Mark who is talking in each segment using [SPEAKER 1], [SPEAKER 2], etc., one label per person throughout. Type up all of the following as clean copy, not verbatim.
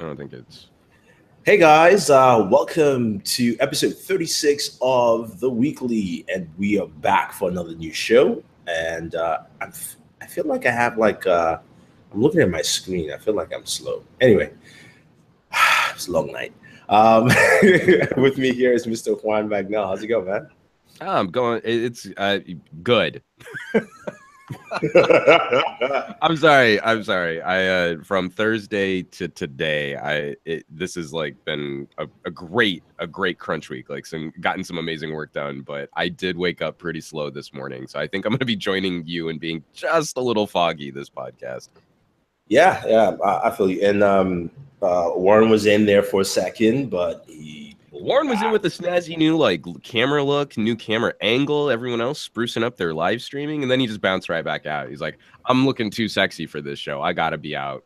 [SPEAKER 1] I don't think it's.
[SPEAKER 2] Hey guys, welcome to episode 36 of The Weekly, and we are back for another new show. And I feel like I have I'm looking at my screen. I feel like I'm slow. Anyway, it's a long night. With me here is Mr. Juan Magnell. How's it going, man?
[SPEAKER 1] I'm going. It's good. I'm sorry. I from Thursday to today, this has like been a great crunch week. Like gotten some amazing work done, but I did wake up pretty slow this morning. So I think I'm going to be joining you and being just a little foggy this podcast.
[SPEAKER 2] Yeah, I feel you. And Warren was in there for a second, but
[SPEAKER 1] Warren was in with the snazzy new like camera look, new camera angle, everyone else sprucing up their live streaming, and then he just bounced right back out. He's like, I'm looking too sexy for this show. I gotta be out.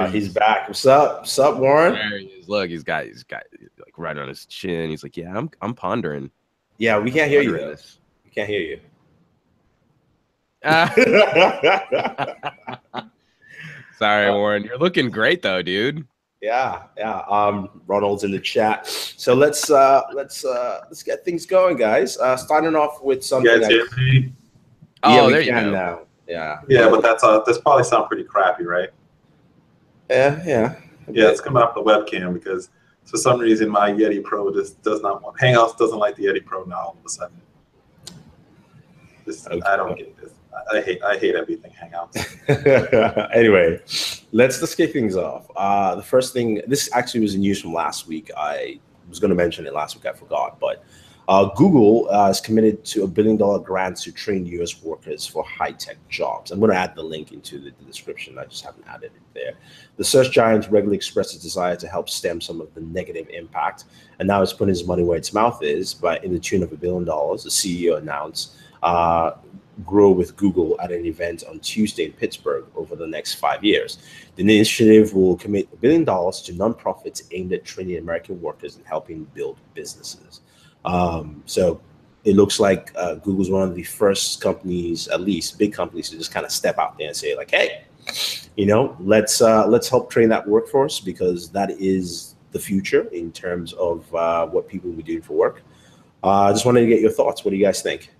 [SPEAKER 2] He's back. What's up? Warren?
[SPEAKER 1] There he is. Look, he's got like right on his chin. He's like, yeah, I'm pondering.
[SPEAKER 2] Yeah, we can't hear you though. We can't hear you.
[SPEAKER 1] Sorry, Warren. You're looking great though, dude.
[SPEAKER 2] Yeah. Ronald's in the chat. So let's get things going, guys. Starting off with something.
[SPEAKER 3] Yeah,
[SPEAKER 1] there you go.
[SPEAKER 2] Now. Yeah.
[SPEAKER 3] Yeah, but that's probably sound pretty crappy, right?
[SPEAKER 2] Yeah.
[SPEAKER 3] It's coming off the webcam because for some reason my Yeti Pro just does not want Hangouts doesn't like the Yeti Pro now all of a sudden. Okay. I don't get this. I hate everything Hangouts.
[SPEAKER 2] Anyway, let's kick things off. The first thing, this actually was news from last week. I was going to mention it last week, I forgot, but Google is committed to $1 billion grant to train U.S. workers for high-tech jobs. I'm going to add the link into the description. I just haven't added it there. The search giant regularly expressed its desire to help stem some of the negative impact, and now it's putting his money where its mouth is, but in the tune of $1 billion. The CEO announced grow with Google at an event on Tuesday in Pittsburgh over the next 5 years. The initiative will commit $1 billion to nonprofits aimed at training American workers and helping build businesses. So it looks like Google's one of the first companies, at least big companies, to just kind of step out there and say like, hey, let's help train that workforce, because that is the future in terms of what people will be doing for work. I just wanted to get your thoughts. What do you guys think?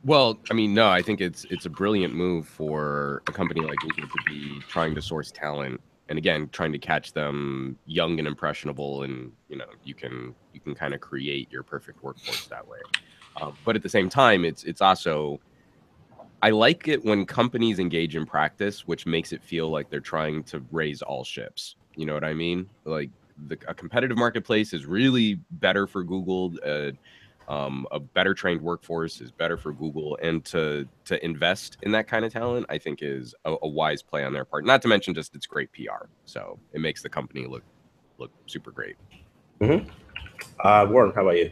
[SPEAKER 1] Well, I mean, no, I think it's a brilliant move for a company like Google to be trying to source talent, and again, trying to catch them young and impressionable, and you can kind of create your perfect workforce that way. But at the same time, it's also, I like it when companies engage in practice, which makes it feel like they're trying to raise all ships. You know what I mean? Like a competitive marketplace is really better for Google. A better trained workforce is better for Google, and to invest in that kind of talent, I think is a wise play on their part. Not to mention just it's great PR, so it makes the company look super great.
[SPEAKER 2] Mm-hmm. Warren, how about you?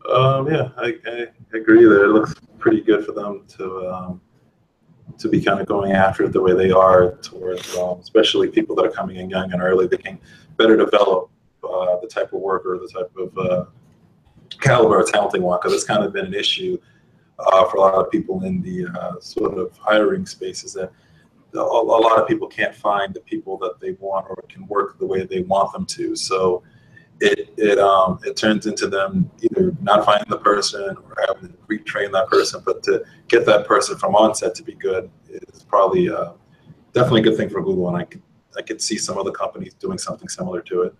[SPEAKER 3] Yeah, I agree that it looks pretty good for them to be kind of going after it the way they are towards, especially people that are coming in young and early. They can better develop the type of worker, the type of caliber of talent they want, because it's kind of been an issue for a lot of people in the sort of hiring spaces, that a lot of people can't find the people that they want or can work the way they want them to. So it turns into them either not finding the person or having to retrain that person. But to get that person from onset to be good is probably definitely a good thing for Google, and I could see some other companies doing something similar to it.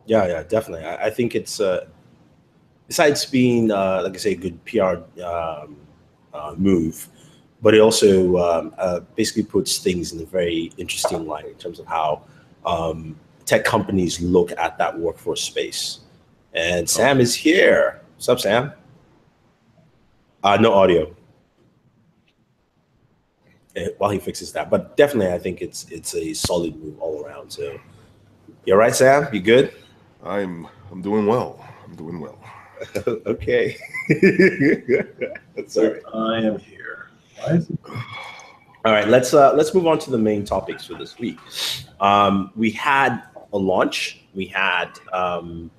[SPEAKER 2] Yeah, definitely. I think it's besides being like I say, a good PR move, but it also basically puts things in a very interesting light in terms of how tech companies look at that workforce space. And Sam is here. What's up, Sam? No audio. While he fixes that, but definitely, I think it's a solid move all around. So, you're right, Sam. You good?
[SPEAKER 4] I'm doing well.
[SPEAKER 2] Okay.
[SPEAKER 3] So I am here. Why is it?
[SPEAKER 2] All right, let's move on to the main topics for this week. We had a launch. We had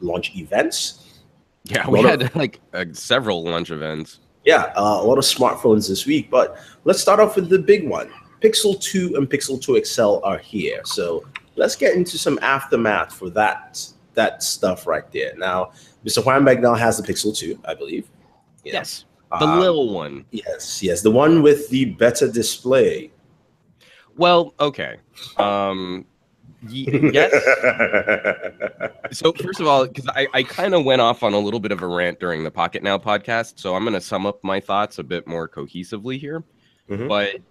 [SPEAKER 2] launch events.
[SPEAKER 1] Yeah, we had several launch events.
[SPEAKER 2] Yeah, a lot of smartphones this week. But let's start off with the big one. Pixel 2 and Pixel 2 XL are here. So let's get into some aftermath for that stuff right there. Now, Mr. Huanbag now has the Pixel 2, I believe. Yeah.
[SPEAKER 1] Yes, the little one.
[SPEAKER 2] Yes, the one with the better display.
[SPEAKER 1] Well, okay. Yes. So first of all, because I kind of went off on a little bit of a rant during the Pocket Now podcast, so I'm going to sum up my thoughts a bit more cohesively here.
[SPEAKER 2] Mhm.
[SPEAKER 1] But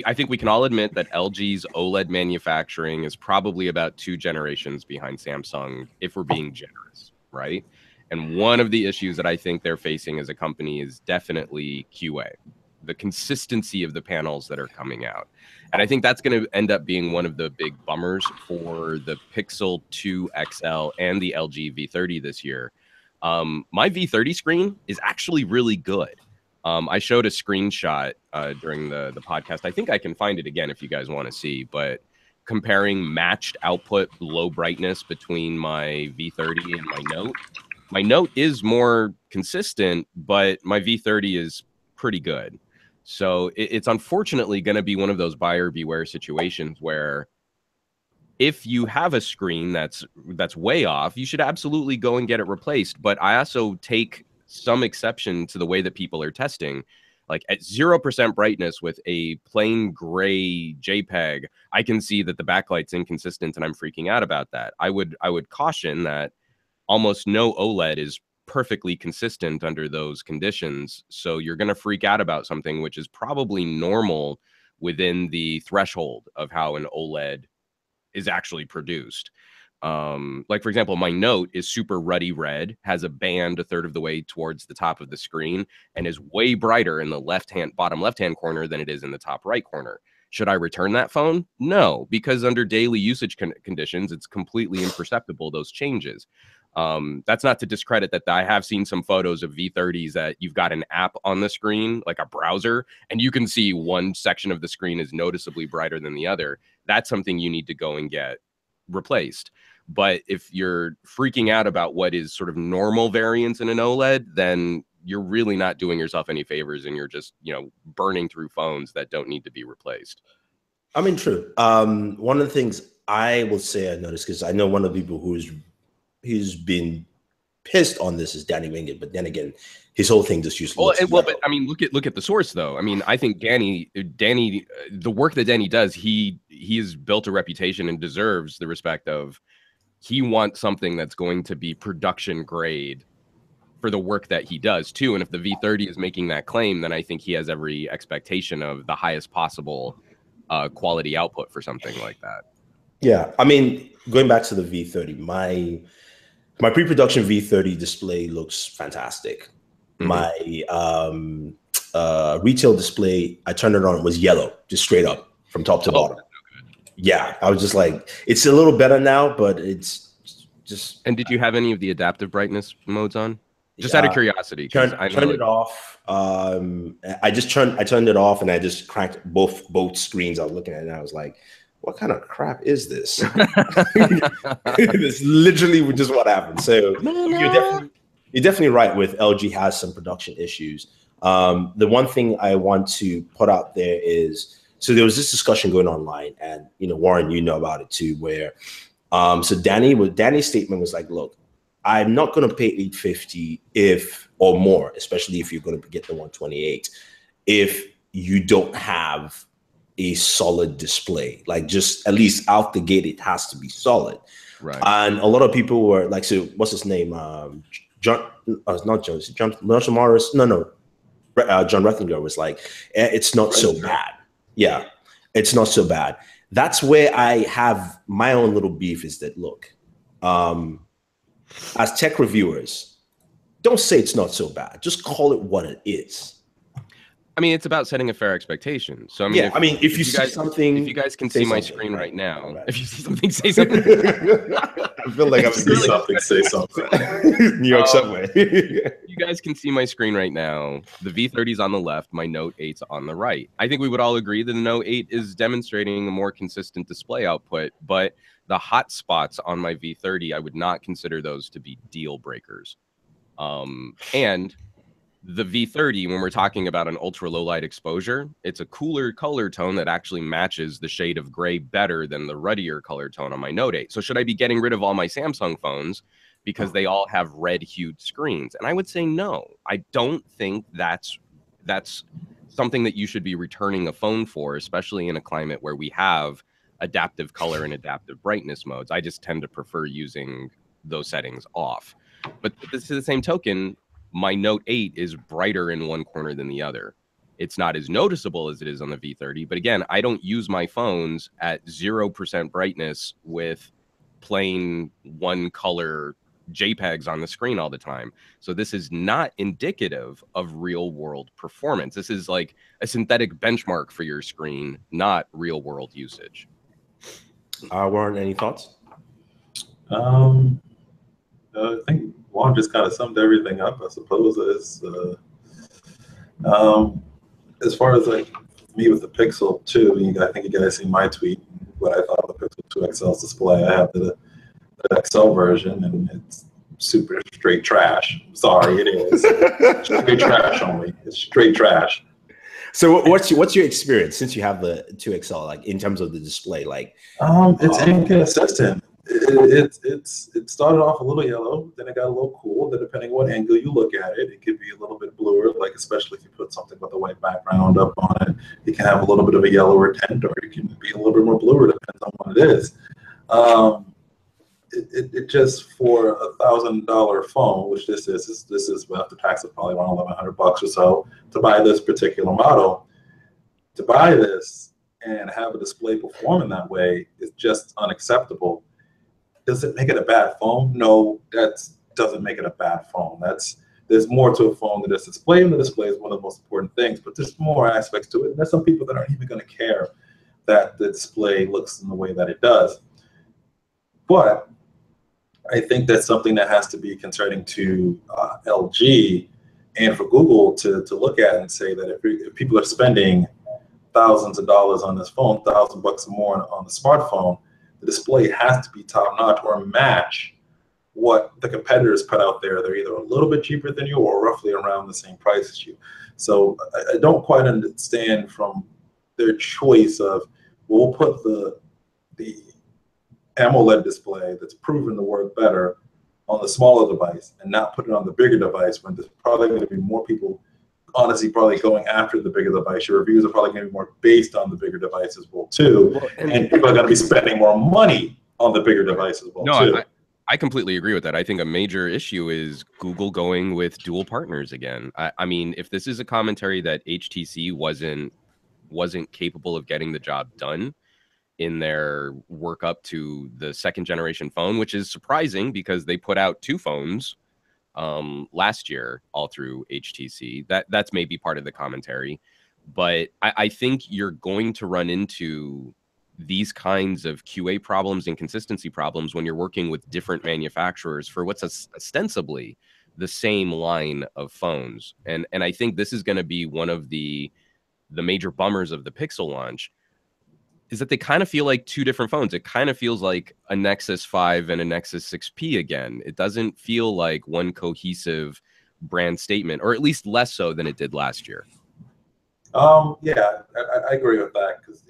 [SPEAKER 1] I think we can all admit that LG's OLED manufacturing is probably about 2 generations behind Samsung, if we're being generous, right? And one of the issues that I think they're facing as a company is definitely QA, the consistency of the panels that are coming out. And I think that's going to end up being one of the big bummers for the Pixel 2 XL and the LG V30 this year. My V30 screen is actually really good. I showed a screenshot during the podcast. I think I can find it again if you guys want to see, but comparing matched output low brightness between my V30 and my Note is more consistent, but my V30 is pretty good. So it's unfortunately going to be one of those buyer beware situations where if you have a screen that's way off, you should absolutely go and get it replaced. But I also take some exception to the way that people are testing. Like at 0% brightness with a plain gray JPEG, I can see that the backlight's inconsistent and I'm freaking out about that. I would caution that almost no OLED is perfectly consistent under those conditions. So you're going to freak out about something which is probably normal within the threshold of how an OLED is actually produced. Like, for example, my Note is super ruddy red, has a band a third of the way towards the top of the screen, and is way brighter in the bottom left-hand corner than it is in the top right corner. Should I return that phone? No, because under daily usage conditions, it's completely imperceptible, those changes. That's not to discredit that I have seen some photos of V30s that you've got an app on the screen, like a browser, and you can see one section of the screen is noticeably brighter than the other. That's something you need to go and get replaced. But if you're freaking out about what is sort of normal variance in an OLED, then you're really not doing yourself any favors, and you're just, burning through phones that don't need to be replaced.
[SPEAKER 2] I mean, true. One of the things I will say I noticed, because I know one of the people who's been pissed on this is Danny Wingate, but then again, his whole thing just usually.
[SPEAKER 1] But I mean, look at the source though. I mean, I think Danny, the work that Danny does, he has built a reputation and deserves the respect of. He wants something that's going to be production grade for the work that he does too. And if the V30 is making that claim, then I think he has every expectation of the highest possible quality output for something like that.
[SPEAKER 2] Yeah, I mean, going back to the V30, my pre-production V30 display looks fantastic. Mm-hmm. My retail display, I turned it on, it was yellow, just straight up from top to bottom. Yeah, I was just like, it's a little better now, but it's just.
[SPEAKER 1] And did you have any of the adaptive brightness modes on? Just out of curiosity.
[SPEAKER 2] Turned it off. I turned it off and I just cranked both screens. I was looking at it and I was like, what kind of crap is this? It's literally just what happened. So you're definitely right with LG has some production issues. The one thing I want to put out there is, so there was this discussion going online, and Warren, you know about it too, where so Danny's statement was like, look, I'm not going to pay $850 or more, especially if you're going to get the 128, if you don't have a solid display. Like, just at least out the gate, it has to be solid.
[SPEAKER 1] Right.
[SPEAKER 2] And a lot of people were like, so what's his name? John Morris. No. John Rethinger was like, it's not so bad. Yeah, it's not so bad. That's where I have my own little beef, is that, look, as tech reviewers, don't say it's not so bad. Just call it what it is.
[SPEAKER 1] I mean, it's about setting a fair expectation. So, I mean,
[SPEAKER 2] if you see something,
[SPEAKER 1] if you guys can see my screen right now,
[SPEAKER 2] right.
[SPEAKER 1] If you see something, say something.
[SPEAKER 2] I feel like I'm
[SPEAKER 3] say something.
[SPEAKER 2] New York subway.
[SPEAKER 1] You guys can see my screen right now. The V30's on the left, my Note 8's on the right. I think we would all agree that the Note 8 is demonstrating a more consistent display output, but the hot spots on my V30, I would not consider those to be deal breakers. And the V30, when we're talking about an ultra low light exposure, it's a cooler color tone that actually matches the shade of gray better than the ruddier color tone on my Note 8. So should I be getting rid of all my Samsung phones because they all have red hued screens? And I would say no. I don't think that's something that you should be returning a phone for, especially in a climate where we have adaptive color and adaptive brightness modes. I just tend to prefer using those settings off. But this is the same token, my Note 8 is brighter in one corner than the other. It's not as noticeable as it is on the V30, but again, I don't use my phones at 0% brightness with plain one color JPEGs on the screen all the time. So this is not indicative of real world performance. This is like a synthetic benchmark for your screen, not real world usage.
[SPEAKER 2] Warren, any thoughts?
[SPEAKER 3] I think Juan just kind of summed everything up, I suppose. As far as like me with the Pixel 2, I think you guys see my tweet, what I thought of the Pixel 2 XL's display. I have the XL version, and it's super straight trash. Sorry, it is. Straight trash only. It's straight trash.
[SPEAKER 2] So what's your experience since you have the 2XL, like in terms of the display? Like,
[SPEAKER 3] it's inconsistent. It started off a little yellow, then it got a little cool. Then depending on what angle you look at it, it could be a little bit bluer. Like especially if you put something with a white background up on it, it can have a little bit of a yellower tint, or it can be a little bit more bluer. Depends on what it is. It just for $1,000 phone, which this is after tax of probably around $1,100 or so to buy this particular model. To buy this and have a display perform in that way is just unacceptable. Does it make it a bad phone? No, that doesn't make it a bad phone. There's more to a phone than this display, and the display is one of the most important things. But there's more aspects to it. And there's some people that aren't even going to care that the display looks in the way that it does. But I think that's something that has to be concerning to LG and for Google to look at and say that if people are spending thousands of dollars on this phone, $1,000 or more on the smartphone, the display has to be top notch or match what the competitors put out there. They're either a little bit cheaper than you or roughly around the same price as you. So I don't quite understand from their choice of, well, we'll put the AMOLED display that's proven to work better on the smaller device and not put it on the bigger device when there's probably going to be more people honestly probably going after the bigger device. Your reviews are probably going to be more based on the bigger device as well too. And people are going to be spending more money on the bigger device as well too.
[SPEAKER 1] I completely agree with that. I think a major issue is Google going with dual partners again. I mean, if this is a commentary that HTC wasn't capable of getting the job done in their work up to the second generation phone, which is surprising because they put out two phones last year all through HTC. That's maybe part of the commentary, but I think you're going to run into these kinds of QA problems and consistency problems when you're working with different manufacturers for what's ostensibly the same line of phones. And I think this is going to be one of the major bummers of the Pixel launch, is that they kind of feel like two different phones. It kind of feels like a Nexus 5 and a Nexus 6P again. It doesn't feel like one cohesive brand statement, or at least less so than it did last year.
[SPEAKER 3] Yeah, I agree with that, because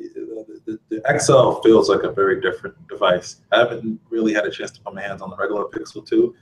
[SPEAKER 3] the XL feels like a very different device. I haven't really had a chance to put my hands on the regular Pixel 2,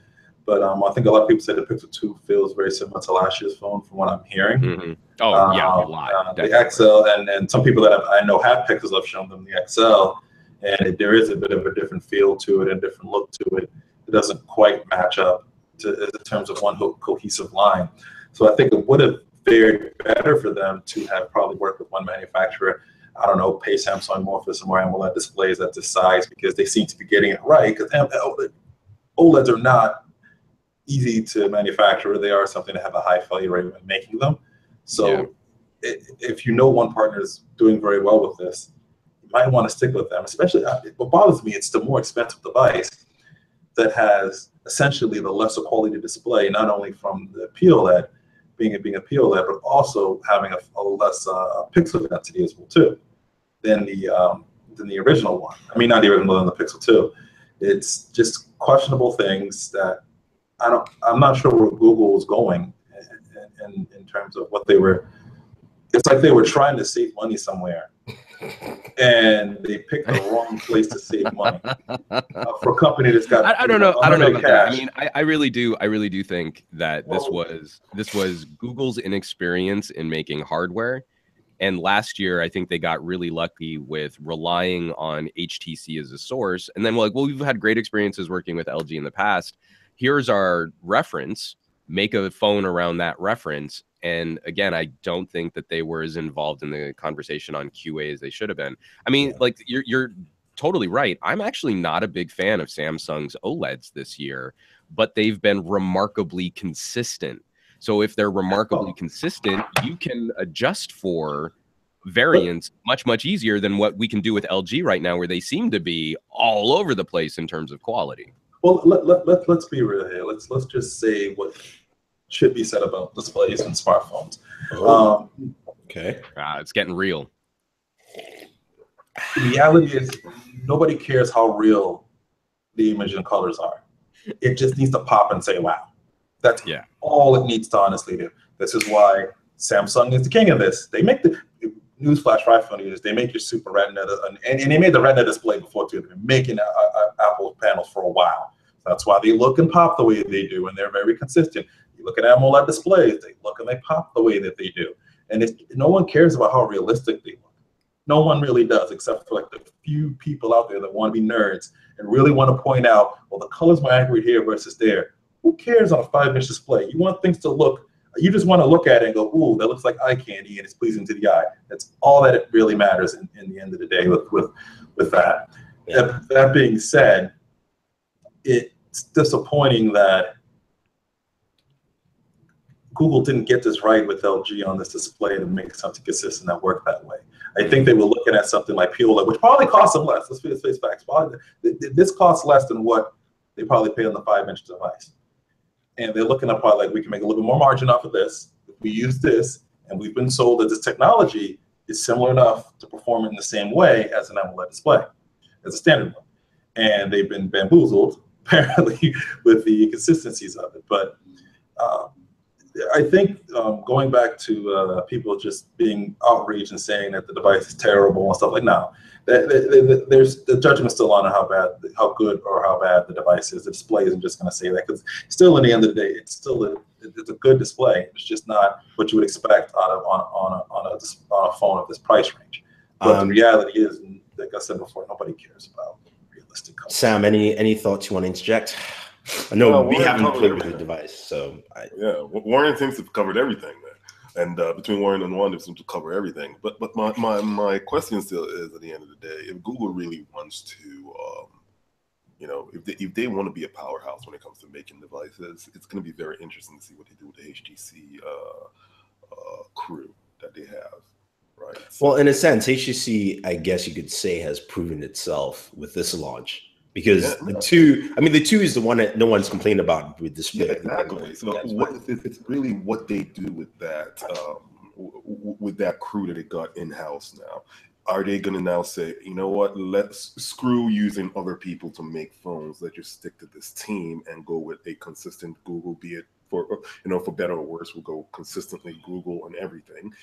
[SPEAKER 3] but I think a lot of people say the Pixel 2 feels very similar to last year's phone from what I'm hearing.
[SPEAKER 1] Mm-hmm. Oh, yeah, a lot.
[SPEAKER 3] The XL, and some people that I know have Pixels, I've shown them the XL, and there is a bit of a different feel to it and different look to it. It doesn't quite match up in terms of one cohesive line. So I think it would have fared better for them to have probably worked with one manufacturer. I don't know, pay Samsung more for some more AMOLED displays at this size, because they seem to be getting it right, because OLEDs are not easy to manufacture. They are something that have a high failure rate when making them. So if you know one partner is doing very well with this, you might want to stick with them. Especially, what bothers me, it's the more expensive device that has essentially the lesser quality display, not only from the POLED, being a POLED, but also having a less pixel density as well too than the original one. I mean, not the original, than the Pixel 2. It's just questionable things that I'm not sure where Google is going in terms of what they were. It's like they were trying to save money somewhere, and they picked the wrong place to save money for a company that's got.
[SPEAKER 1] I don't know. I don't know about that. I
[SPEAKER 3] cash.
[SPEAKER 1] mean, I really do think that this was Google's inexperience in making hardware. And last year, I think they got really lucky with relying on HTC as a source. And then, like, well, we've had great experiences working with LG in the past. Here's our reference. Make a phone around that reference. And again, I don't think that they were as involved in the conversation on QA as they should have been. I mean, like, you're totally right. I'm actually not a big fan of Samsung's OLEDs this year, but they've been remarkably consistent. So if they're remarkably consistent, you can adjust for variance much easier than what we can do with LG right now, where they seem to be all over the place in terms of quality.
[SPEAKER 3] Well, let's be real here. Let's just say what should be said about displays and smartphones.
[SPEAKER 2] Okay.
[SPEAKER 1] It's getting real.
[SPEAKER 3] The reality is nobody cares how real the image and colors are. It just needs to pop and say, wow. That's all it needs to honestly do. This is why Samsung is the king of this. They make the newsflash for iPhone users. They make your Super Retina, and they made the Retina display before too. They've been making Apple panels for a while. That's why they look and pop the way they do, and they're very consistent. You look at AMOLED displays, they look and they pop the way that they do. And no one cares about how realistic they look. No one really does, except for like the few people out there that want to be nerds and really want to point out, well, the color's more accurate here versus there. Who cares on a 5-inch display? You want things to look, you just want to look at it and go, ooh, that looks like eye candy and it's pleasing to the eye. That's all that it really matters in the end of the day with that. Yeah. That being said, it's disappointing that Google didn't get this right with LG on this display to make something consistent that worked that way. I think they were looking at something like POLED, which probably costs them less. Let's face facts. Probably, this costs less than what they probably pay on the 5-inch device. And they're looking at probably like, we can make a little bit more margin off of this. If we use this, and we've been sold that this technology is similar enough to perform in the same way as an AMOLED display, as a standard one. And they've been bamboozled, apparently, with the inconsistencies of it. But I think going back to people just being outraged and saying that the device is terrible and stuff like no, there's the judgment still on how good or how bad the device is. The display isn't just going to say that, because still, in the end of the day, it's still it's a good display. It's just not what you would expect on a phone of this price range. But the reality is, like I said before, nobody cares about realistic colors.
[SPEAKER 2] Sam, any thoughts you want to interject? I know we haven't played with the device, so
[SPEAKER 4] Warren seems to have covered everything there, and between Warren and Wanda seems to cover everything. But my question still is, at the end of the day, if Google really wants to, if they want to be a powerhouse when it comes to making devices, it's going to be very interesting to see what they do with the HTC crew that they have. Right.
[SPEAKER 2] Well, in a sense, HTC, I guess you could say, has proven itself with this launch. Because the two is the one that no one's complained about with display.
[SPEAKER 4] Yeah, exactly. So it's really what they do with that crew that they got in-house now. Are they going to now say, you know what, let's screw using other people to make phones. Let's just stick to this team and go with a consistent Google, be it for better or worse, we'll go consistently Google and everything.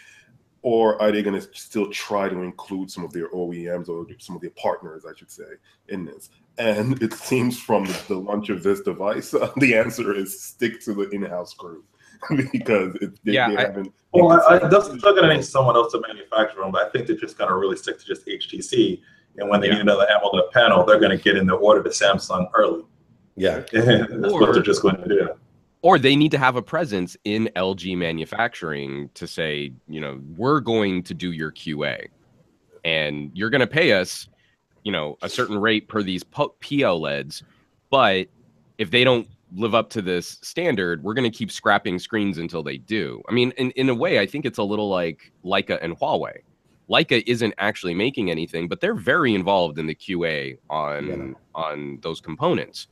[SPEAKER 4] Or are they going to still try to include some of their OEMs or some of their partners, I should say, in this? And it seems from the launch of this device, the answer is stick to the in-house crew. Because they haven't.
[SPEAKER 3] Well, they're still going to need someone else to manufacture them, but I think they're just going to really stick to just HTC. And when they need another AMOLED panel, they're going to get in their order to Samsung early.
[SPEAKER 2] Yeah.
[SPEAKER 3] That's what they're just going to do.
[SPEAKER 1] Or they need to have a presence in LG manufacturing to say, we're going to do your QA, and you're going to pay us, a certain rate per these POLEDs. But if they don't live up to this standard, we're going to keep scrapping screens until they do. I mean, in a way, I think it's a little like Leica and Huawei. Leica isn't actually making anything, but they're very involved in the QA on those components.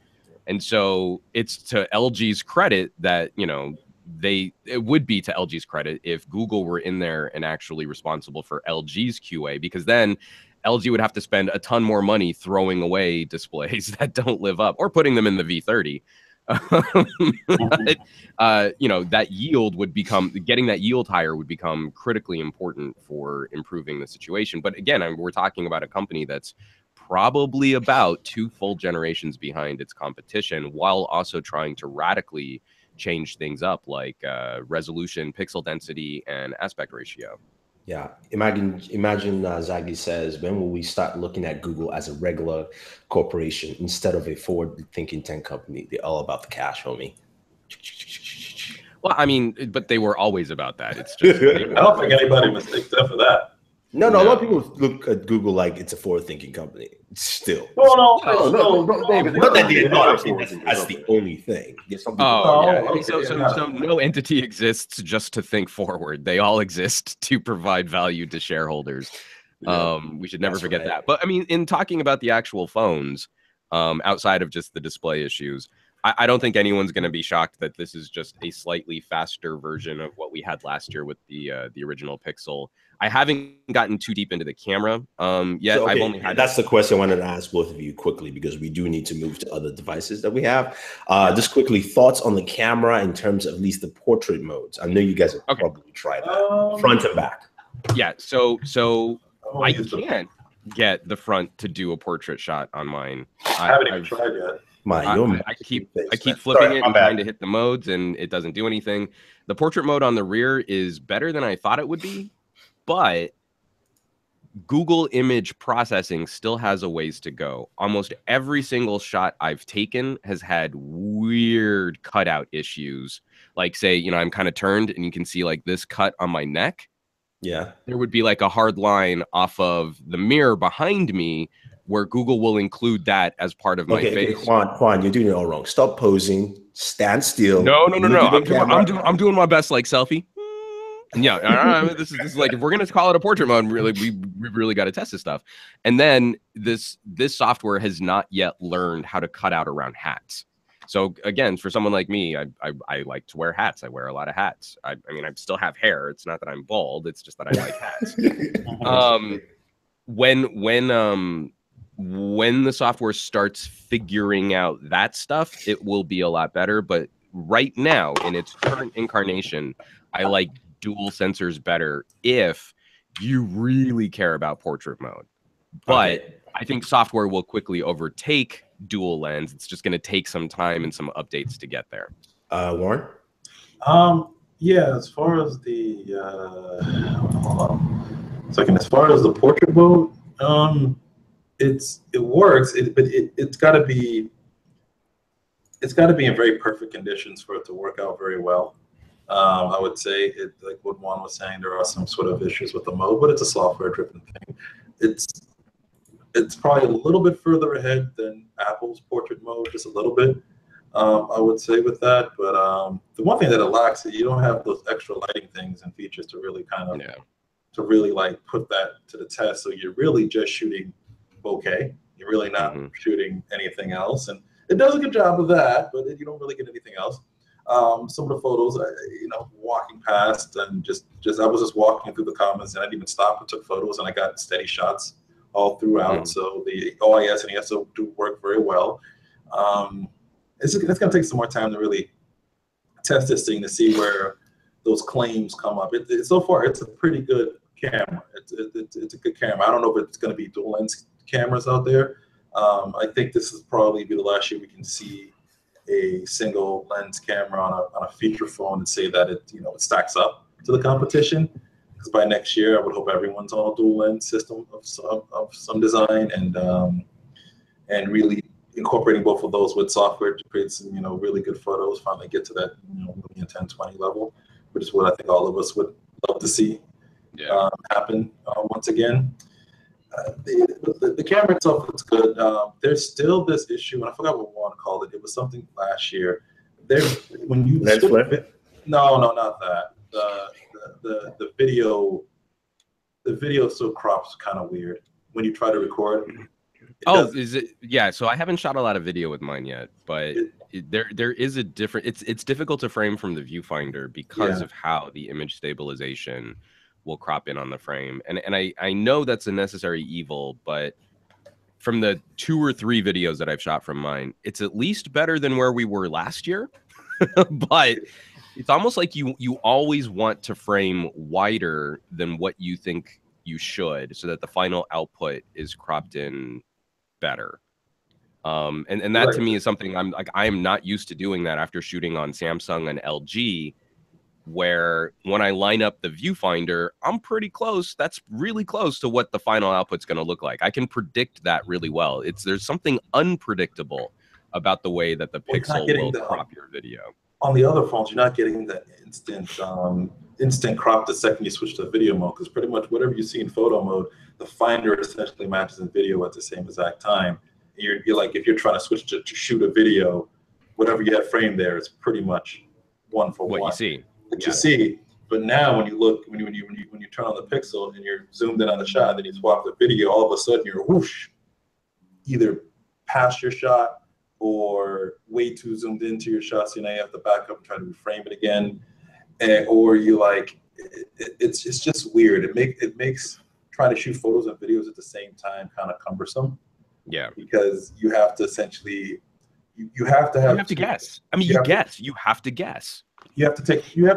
[SPEAKER 1] And so it's to LG's credit that, it would be to LG's credit if Google were in there and actually responsible for LG's QA, because then LG would have to spend a ton more money throwing away displays that don't live up, or putting them in the V30. You know, that yield would become, getting that yield higher would become critically important for improving the situation. But again, we're talking about a company that's probably about 2 full generations behind its competition, while also trying to radically change things up, like resolution, pixel density, and aspect ratio.
[SPEAKER 2] Yeah, imagine Zaggy says, when will we start looking at Google as a regular corporation instead of a forward-thinking tech company? They're all about the cash, homie.
[SPEAKER 1] Well, I mean, but they were always about that. It's just
[SPEAKER 3] I don't think anybody mistakes them for that.
[SPEAKER 2] No, a lot of people look at Google like it's a forward-thinking company. Still,
[SPEAKER 3] No,
[SPEAKER 2] not that they're not. That's the only thing. There's something.
[SPEAKER 1] Yeah. So no entity exists just to think forward. They all exist to provide value to shareholders. We should never forget that. But I mean, in talking about the actual phones, outside of just the display issues, I don't think anyone's going to be shocked that this is just a slightly faster version of what we had last year with the original Pixel. I haven't gotten too deep into the camera yet.
[SPEAKER 2] So, okay,
[SPEAKER 1] I've only had.
[SPEAKER 2] That's the question I wanted to ask both of you quickly, because we do need to move to other devices that we have. Just quickly, thoughts on the camera in terms of at least the portrait modes. I know you guys have probably tried that, front and back.
[SPEAKER 1] Yeah. So I can't get the front to do a portrait shot on mine.
[SPEAKER 3] I haven't even tried yet.
[SPEAKER 1] I keep flipping it and trying to hit the modes, and it doesn't do anything. The portrait mode on the rear is better than I thought it would be, but Google image processing still has a ways to go. Almost every single shot I've taken has had weird cutout issues. Like, say, you know, I'm kind of turned and you can see like this cut on my neck.
[SPEAKER 2] Yeah.
[SPEAKER 1] There would be like a hard line off of the mirror behind me, where Google will include that as part of my face.
[SPEAKER 2] Okay, Juan, you're doing it all wrong. Stop posing. Stand still.
[SPEAKER 1] No. I'm doing my best, like selfie. Yeah, this is like, if we're gonna call it a portrait mode, really, we really got to test this stuff. And then this software has not yet learned how to cut out around hats. So again, for someone like me, I like to wear hats. I wear a lot of hats. I mean, I still have hair. It's not that I'm bald. It's just that I like hats. When the software starts figuring out that stuff, it will be a lot better. But right now, in its current incarnation, I like dual sensors better if you really care about portrait mode. But I think software will quickly overtake dual lens. It's just going to take some time and some updates to get there.
[SPEAKER 2] Warren?
[SPEAKER 3] Yeah, as far as the hold on a second. As far as the portrait mode, it works, but it's got to be in very perfect conditions for it to work out very well. I would say, like what Juan was saying, there are some sort of issues with the mode, but it's a software-driven thing. It's probably a little bit further ahead than Apple's portrait mode, just a little bit, I would say, with that. But the one thing that it lacks is you don't have those extra lighting things and features to really kind of to really like put that to the test. So you're really just shooting bokeh. You're really not shooting anything else, and it does a good job of that, but you don't really get anything else. Some of the photos, walking past and just I was just walking through the comments, and I didn't even stop and took photos, and I got steady shots all throughout. So the OIS and ESO do work very well. It's going to take some more time to really test this thing to see where those claims come up. So far, it's a pretty good camera. It's a good camera. I don't know if it's going to be dual lens cameras out there. I think this is probably be the last year we can see a single lens camera on a feature phone and say that it stacks up to the competition. Because by next year, I would hope everyone's on a dual lens system of some design, and really incorporating both of those with software to create some really good photos. Finally get to that million 1020 level, which is what I think all of us would love to see happen once again. The camera itself looks good. There's still this issue, and I forgot what Juan called it. It was something last year. When you
[SPEAKER 2] lens flare?
[SPEAKER 3] No, not that. The video still crops kind of weird when you try to record.
[SPEAKER 1] Is it? Yeah. So I haven't shot a lot of video with mine yet, but there is a different. It's difficult to frame from the viewfinder because of how the image stabilization will crop in on the frame, and I know that's a necessary evil, but from the 2 or 3 videos that I've shot from mine, it's at least better than where we were last year. But it's almost like you always want to frame wider than what you think you should, so that the final output is cropped in better. And that to me is something I am not used to doing that after shooting on Samsung and LG, where when I line up the viewfinder, I'm pretty close. That's really close to what the final output's going to look like. I can predict that really well. There's something unpredictable about the way that the Pixel will crop your video.
[SPEAKER 3] On the other phones, you're not getting the instant crop the second you switch to video mode, because pretty much whatever you see in photo mode, the finder essentially matches in video at the same exact time. You're like, if you're trying to switch to shoot a video, whatever you have framed there is pretty much one for one.
[SPEAKER 1] What you see.
[SPEAKER 3] What you see. But now when you look, when you turn on the Pixel and you're zoomed in on the shot, and then you swap the video, all of a sudden you're whoosh, either past your shot or way too zoomed into your shot, so now you have to back up and try to reframe it again, or you like it's just weird. It makes trying to shoot photos and videos at the same time kind of cumbersome.
[SPEAKER 1] Yeah,
[SPEAKER 3] because you have to essentially you have to
[SPEAKER 1] guess. I mean, you have to guess. You have to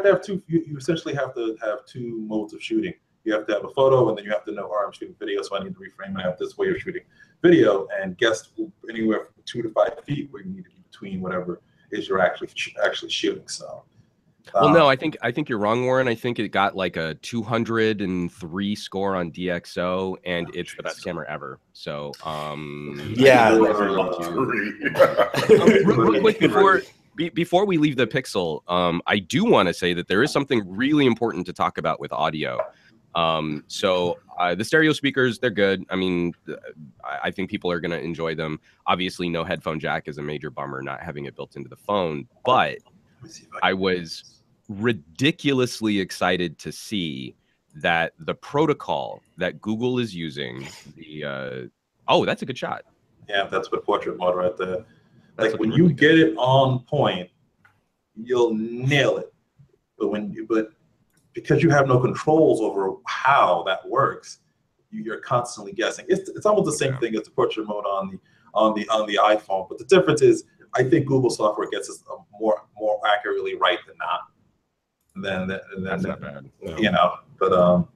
[SPEAKER 3] have two. You essentially have to have 2 modes of shooting. You have to have a photo, and then you have to know, oh, I'm shooting video, so I need to reframe. I have this way of shooting video, and guess anywhere from 2 to 5 feet where you need to be between whatever is you're actually shooting. So,
[SPEAKER 1] well, no, I think you're wrong, Warren. I think it got like a 203 score on DxO, and it's the best camera ever. So,
[SPEAKER 2] yeah.
[SPEAKER 1] Real quick before we leave the Pixel, I do want to say that there is something really important to talk about with audio. So the stereo speakers, they're good. I mean, I think people are going to enjoy them. Obviously, no headphone jack is a major bummer, not having it built into the phone. But I was ridiculously excited to see that the protocol that Google is using, oh, that's a good shot.
[SPEAKER 3] Yeah, that's with portrait mode right there. Like when you get it on point, you'll nail it. But because you have no controls over how that works, you're constantly guessing. It's almost the same thing as the portrait mode on the iPhone. But the difference is, I think Google software gets us more accurately right than not. That's not bad. You know, but
[SPEAKER 1] the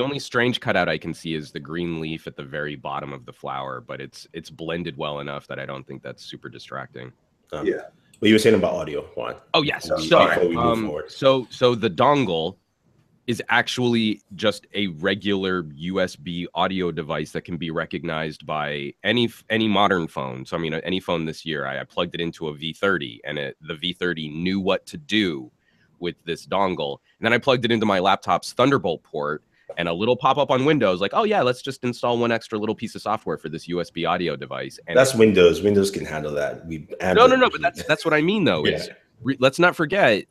[SPEAKER 1] only strange cutout I can see is the green leaf at the very bottom of the flower, but it's blended well enough that I don't think that's super distracting.
[SPEAKER 3] Yeah.
[SPEAKER 2] What you were saying about audio, Juan?
[SPEAKER 1] Oh yes. So the dongle is actually just a regular USB audio device that can be recognized by any modern phone. So I mean, any phone this year, I plugged it into a V30, and the V30 knew what to do with this dongle. And then I plugged it into my laptop's Thunderbolt port, and a little pop-up on Windows like, oh yeah, let's just install one extra little piece of software for this USB audio device. And
[SPEAKER 2] that's Windows. Windows can handle that.
[SPEAKER 1] No, but that's what I mean though.
[SPEAKER 2] Yeah.
[SPEAKER 1] Let's not forget,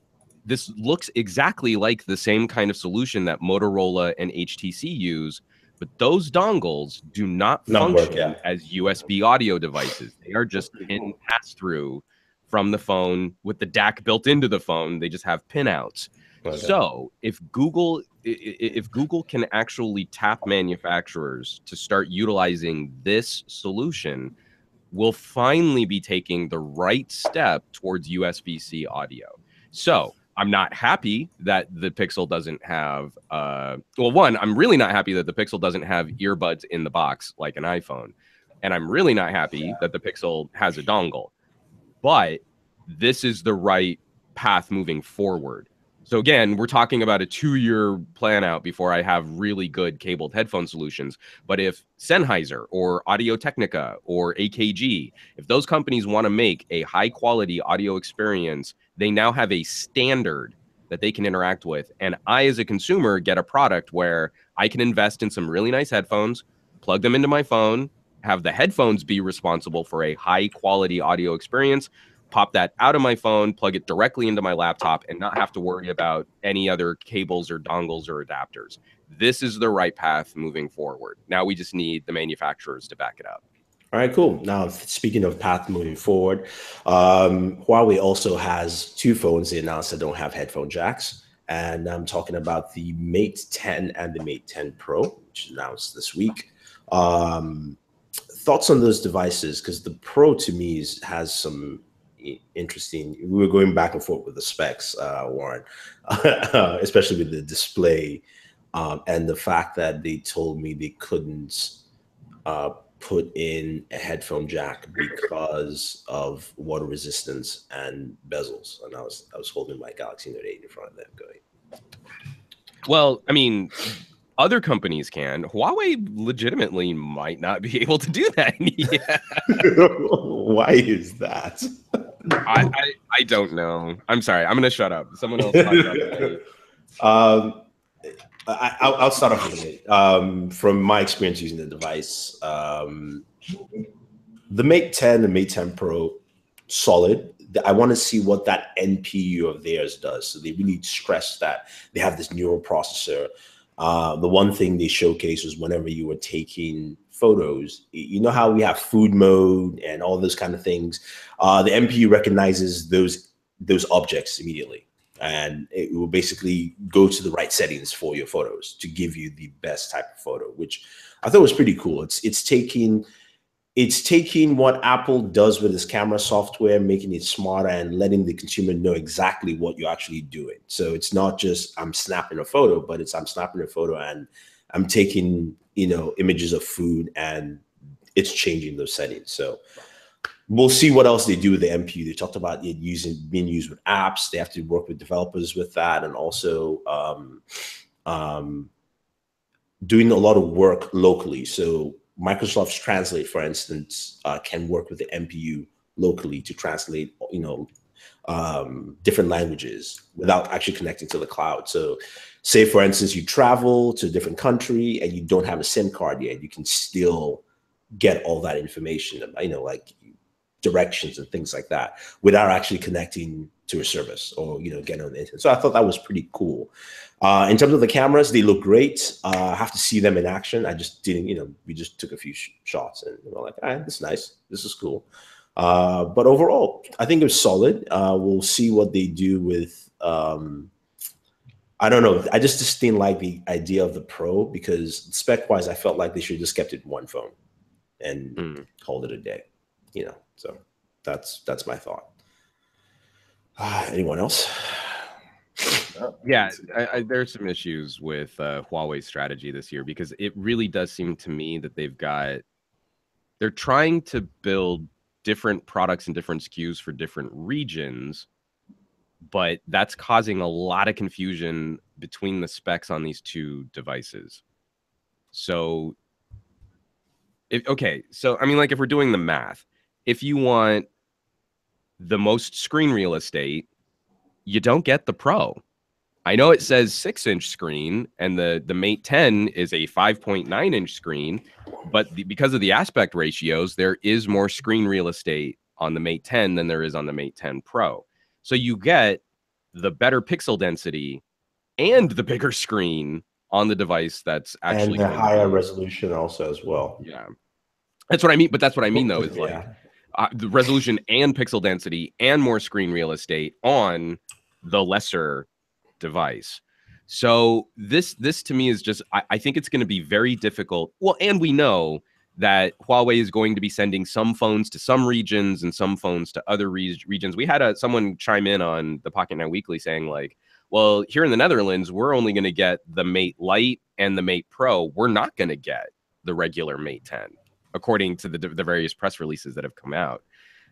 [SPEAKER 1] this looks exactly like the same kind of solution that Motorola and HTC use, but those dongles do not function as USB audio devices. They are just pin pass-through from the phone with the DAC built into the phone. They just have pinouts. Okay. So if Google can actually tap manufacturers to start utilizing this solution, we'll finally be taking the right step towards USB-C audio. So I'm not happy that the Pixel doesn't have, I'm really not happy that the Pixel doesn't have earbuds in the box like an iPhone. And I'm really not happy that the Pixel has a dongle. But this is the right path moving forward. So again, we're talking about a 2-year plan out before I have really good cabled headphone solutions. But if Sennheiser or Audio-Technica or AKG, if those companies want to make a high quality audio experience, they now have a standard that they can interact with. And I, as a consumer, get a product where I can invest in some really nice headphones, plug them into my phone, have the headphones be responsible for a high quality audio experience, pop that out of my phone, plug it directly into my laptop, and not have to worry about any other cables or dongles or adapters. This is the right path moving forward. Now we just need the manufacturers to back it up.
[SPEAKER 2] All right, cool. Now, speaking of path moving forward, Huawei also has 2 phones they announced that don't have headphone jacks. And I'm talking about the Mate 10 and the Mate 10 Pro, which was announced this week. Thoughts on those devices? Because the Pro to me has some interesting. We were going back and forth with the specs, Warren, especially with the display, and the fact that they told me they couldn't put in a headphone jack because of water resistance and bezels. And I was holding my Galaxy Note 8 in front of them, going.
[SPEAKER 1] Well, I mean, other companies can. Huawei legitimately might not be able to do that.
[SPEAKER 2] Why is that?
[SPEAKER 1] I don't know. I'm sorry. I'm gonna shut up. Someone else talk about it.
[SPEAKER 2] I'll start off with it. From my experience using the device, the Mate 10 and Mate 10 Pro, solid. I want to see what that NPU of theirs does. So they really stress that they have this neural processor. The one thing they showcased was whenever you were taking photos, you know how we have food mode and all those kind of things. The NPU recognizes those objects immediately, and it will basically go to the right settings for your photos to give you the best type of photo, which I thought was pretty cool. It's taking what Apple does with its camera software, making it smarter and letting the consumer know exactly what you're actually doing. So it's not just I'm snapping a photo, but it's I'm snapping a photo and I'm taking, images of food, and it's changing those settings. So we'll see what else they do with the NPU. They talked about it being used with apps. They have to work with developers with that, and also doing a lot of work locally. So Microsoft's Translate, for instance, can work with the NPU locally to translate, different languages without actually connecting to the cloud. So say, for instance, you travel to a different country and you don't have a SIM card yet, you can still get all that information, like directions and things like that without actually connecting to a service or, getting on the internet. So I thought that was pretty cool. In terms of the cameras, they look great. I have to see them in action. I just didn't, we just took a few shots and we're like, all right, this is nice. This is cool. But overall, I think it was solid. We'll see what they do with, I don't know. I just didn't like the idea of the Pro because spec-wise, I felt like they should have just kept it in one phone and called it a day, So that's my thought. Anyone else?
[SPEAKER 1] Yeah, there's some issues with Huawei's strategy this year because it really does seem to me that they're trying to build different products and different SKUs for different regions, but that's causing a lot of confusion between the specs on these two devices. So, if we're doing the math, if you want the most screen real estate, you don't get the Pro. I know it says 6-inch screen, and the Mate 10 is a 5.9-inch screen, but because of the aspect ratios, there is more screen real estate on the Mate 10 than there is on the Mate 10 Pro. So you get the better pixel density and the bigger screen on the device that's actually
[SPEAKER 2] and the higher resolution also as well.
[SPEAKER 1] Yeah, that's what I mean. But that's what I mean though is like the resolution and pixel density and more screen real estate on the lesser device. So this to me is just I think it's going to be very difficult. Well, and we know that Huawei is going to be sending some phones to some regions and some phones to other regions. We had someone chime in on the Pocket Now Weekly saying like, well, here in the Netherlands, we're only going to get the Mate Lite and the Mate Pro. We're not going to get the regular Mate 10, according to the various press releases that have come out.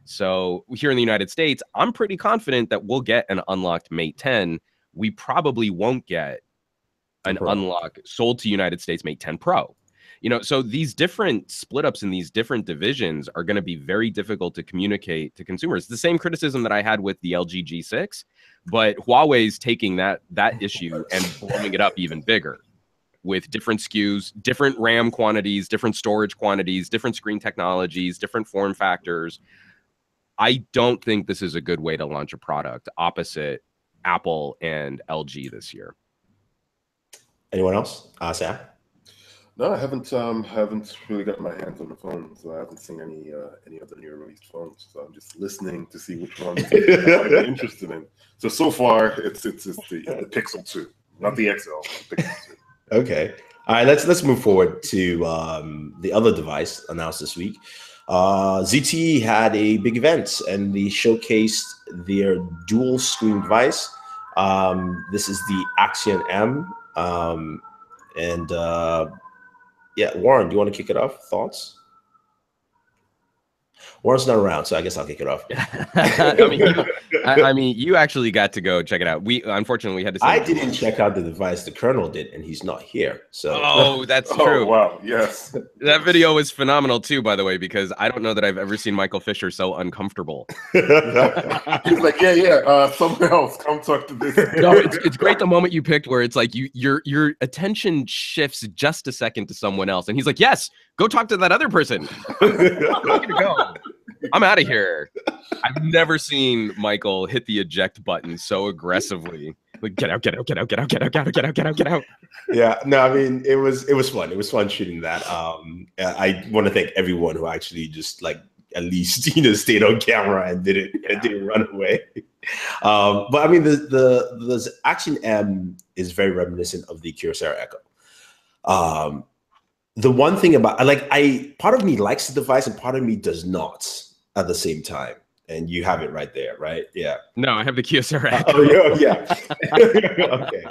[SPEAKER 1] So here in the United States, I'm pretty confident that we'll get an unlocked Mate 10. We probably won't get an unlock sold to United States Mate 10 Pro. So these different split ups in these different divisions are going to be very difficult to communicate to consumers. The same criticism that I had with the LG G6, but Huawei's taking that issue and blowing it up even bigger with different SKUs, different RAM quantities, different storage quantities, different screen technologies, different form factors. I don't think this is a good way to launch a product opposite Apple and LG this year.
[SPEAKER 2] Anyone else? Sam?
[SPEAKER 4] No, I haven't really got my hands on the phone, so I haven't seen any of the new released phones. So I'm just listening to see which ones I'm interested in. So far, it's the Pixel 2, not the XL. The Pixel 2.
[SPEAKER 2] Okay. All right, let's move forward to the other device announced this week. ZTE had a big event and they showcased their dual screen device. This is the Axion M. And yeah, Warren, do you want to kick it off? Thoughts? Warren's not around, so I guess I'll kick it off.
[SPEAKER 1] I mean, you actually got to go check it out. We unfortunately had to.
[SPEAKER 2] I didn't check out the device. The Colonel did, and he's not here. So.
[SPEAKER 1] Oh, that's true.
[SPEAKER 4] Oh, wow. Yes.
[SPEAKER 1] That video was phenomenal too, by the way, because I don't know that I've ever seen Michael Fisher so uncomfortable.
[SPEAKER 4] He's like, someone else come talk to this.
[SPEAKER 1] No, it's great the moment you picked where it's like your attention shifts just a second to someone else, and he's like, "Yes, go talk to that other person." I'm out of here. I've never seen Michael hit the eject button so aggressively. Like, get out, get out, get out, get out, get out, get out, get out, get out, get out.
[SPEAKER 2] Yeah, no, I mean, it was fun. It was fun shooting that. I want to thank everyone who actually just like at least stayed on camera and didn't run away. But I mean, the Axion M is very reminiscent of the Kyocera Echo. The one thing about part of me likes the device and part of me does not at the same time. And you have it right there, right? Yeah.
[SPEAKER 1] No, I have the Kyocera.
[SPEAKER 2] Oh, yeah. Okay.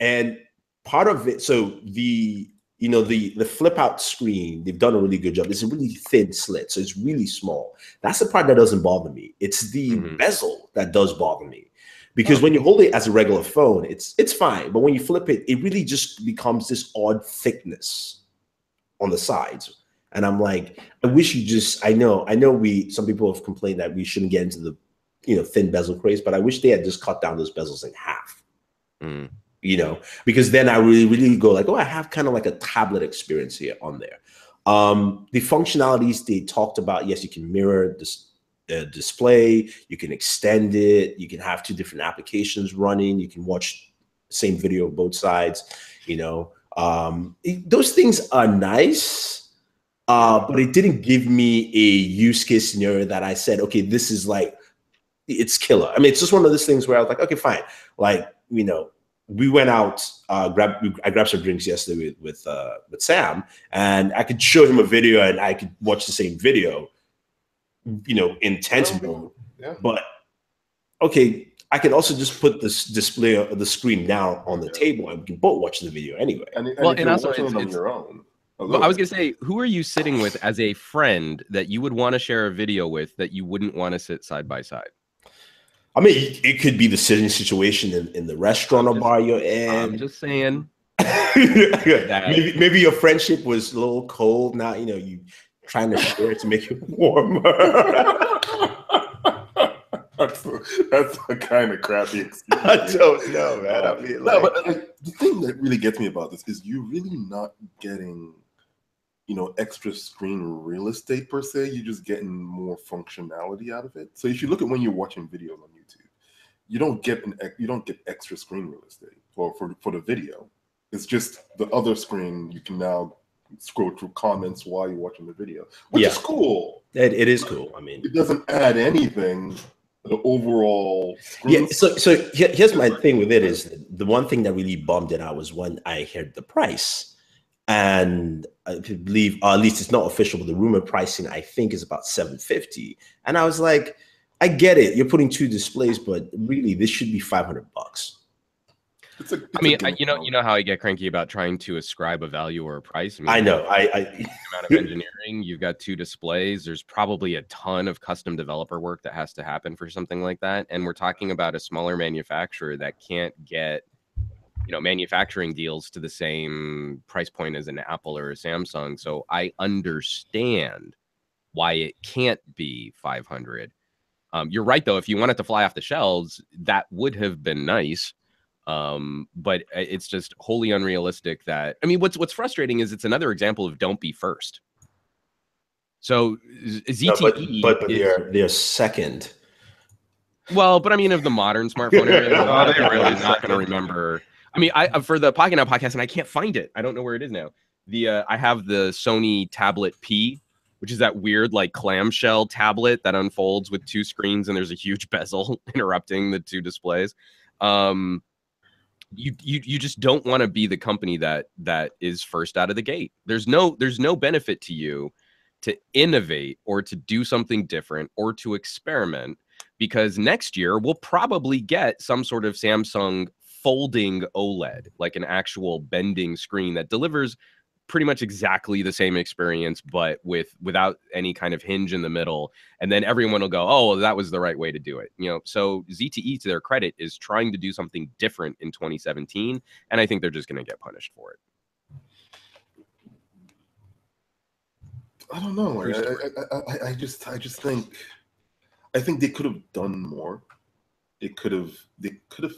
[SPEAKER 2] And part of it, so the flip out screen, they've done a really good job. It's a really thin slit, so it's really small. That's the part that doesn't bother me. It's the bezel that does bother me. Because when you hold it as a regular phone, it's fine. But when you flip it, it really just becomes this odd thickness on the sides. And I'm like, I wish you just, I know some people have complained that we shouldn't get into the, thin bezel craze, but I wish they had just cut down those bezels in half, because then I really go like, oh, I have kind of like a tablet experience here on there. The functionalities they talked about, yes, you can mirror this display, you can extend it, you can have two different applications running, you can watch the same video of both sides, those things are nice. But it didn't give me a use case scenario that I said, okay, this is like, it's killer. I mean, it's just one of those things where I was like, okay, fine. Like, we went out, I grabbed some drinks yesterday with Sam, and I could show him a video and I could watch the same video, in tense mode.
[SPEAKER 4] Yeah.
[SPEAKER 2] But okay, I can also just put this display of the screen down on the table and we can both watch the video anyway.
[SPEAKER 4] And
[SPEAKER 1] also
[SPEAKER 4] watching it on your own.
[SPEAKER 1] Well, I was going to say, who are you sitting with as a friend that you would want to share a video with that you wouldn't want to sit side by side?
[SPEAKER 2] I mean, it could be the sitting situation in the restaurant or bar you're in.
[SPEAKER 1] I'm just saying.
[SPEAKER 2] maybe your friendship was a little cold. Now, you trying to share it to make it warmer.
[SPEAKER 4] That's a kind of crappy excuse.
[SPEAKER 2] I don't know, man. I mean,
[SPEAKER 4] but the thing that really gets me about this is you're really not getting extra screen real estate per se. You're just getting more functionality out of it. So if you look at when you're watching videos on YouTube, you don't get extra screen real estate for the video. It's just the other screen. You can now scroll through comments while you're watching the video, which is cool.
[SPEAKER 2] It is cool. I mean,
[SPEAKER 4] it doesn't add anything to the overall screen.
[SPEAKER 2] Yeah. So here's my thing with it is the one thing that really bummed it out was when I heard the price. And I believe, at least it's not official, but the rumor pricing I think is about $750. And I was like, I get it, you're putting two displays, but really this should be $500.
[SPEAKER 1] You know how I get cranky about trying to ascribe a value or a price.
[SPEAKER 2] I know.
[SPEAKER 1] Amount of engineering. You've got two displays. There's probably a ton of custom developer work that has to happen for something like that. And we're talking about a smaller manufacturer that can't get manufacturing deals to the same price point as an Apple or a Samsung. So I understand why it can't be 500. You're right, though. If you want it to fly off the shelves, that would have been nice. But it's just wholly unrealistic that, I mean, what's frustrating is it's another example of don't be first. So ZTE,
[SPEAKER 2] but they're second.
[SPEAKER 1] Well, but I mean, of the modern smartphone area, they're really not going to remember. I mean, for the Pocket Now podcast, and I can't find it. I don't know where it is now. I have the Sony Tablet P, which is that weird like clamshell tablet that unfolds with two screens and there's a huge bezel interrupting the two displays. you just don't want to be the company that is first out of the gate. There's no benefit to you to innovate or to do something different or to experiment, because next year we'll probably get some sort of Samsung folding OLED, like an actual bending screen that delivers pretty much exactly the same experience, but without any kind of hinge in the middle. And then everyone will go, oh, well, that was the right way to do it. So ZTE, to their credit, is trying to do something different in 2017. And I think they're just going to get punished for it.
[SPEAKER 4] I don't know. I just think they could have done more. They could have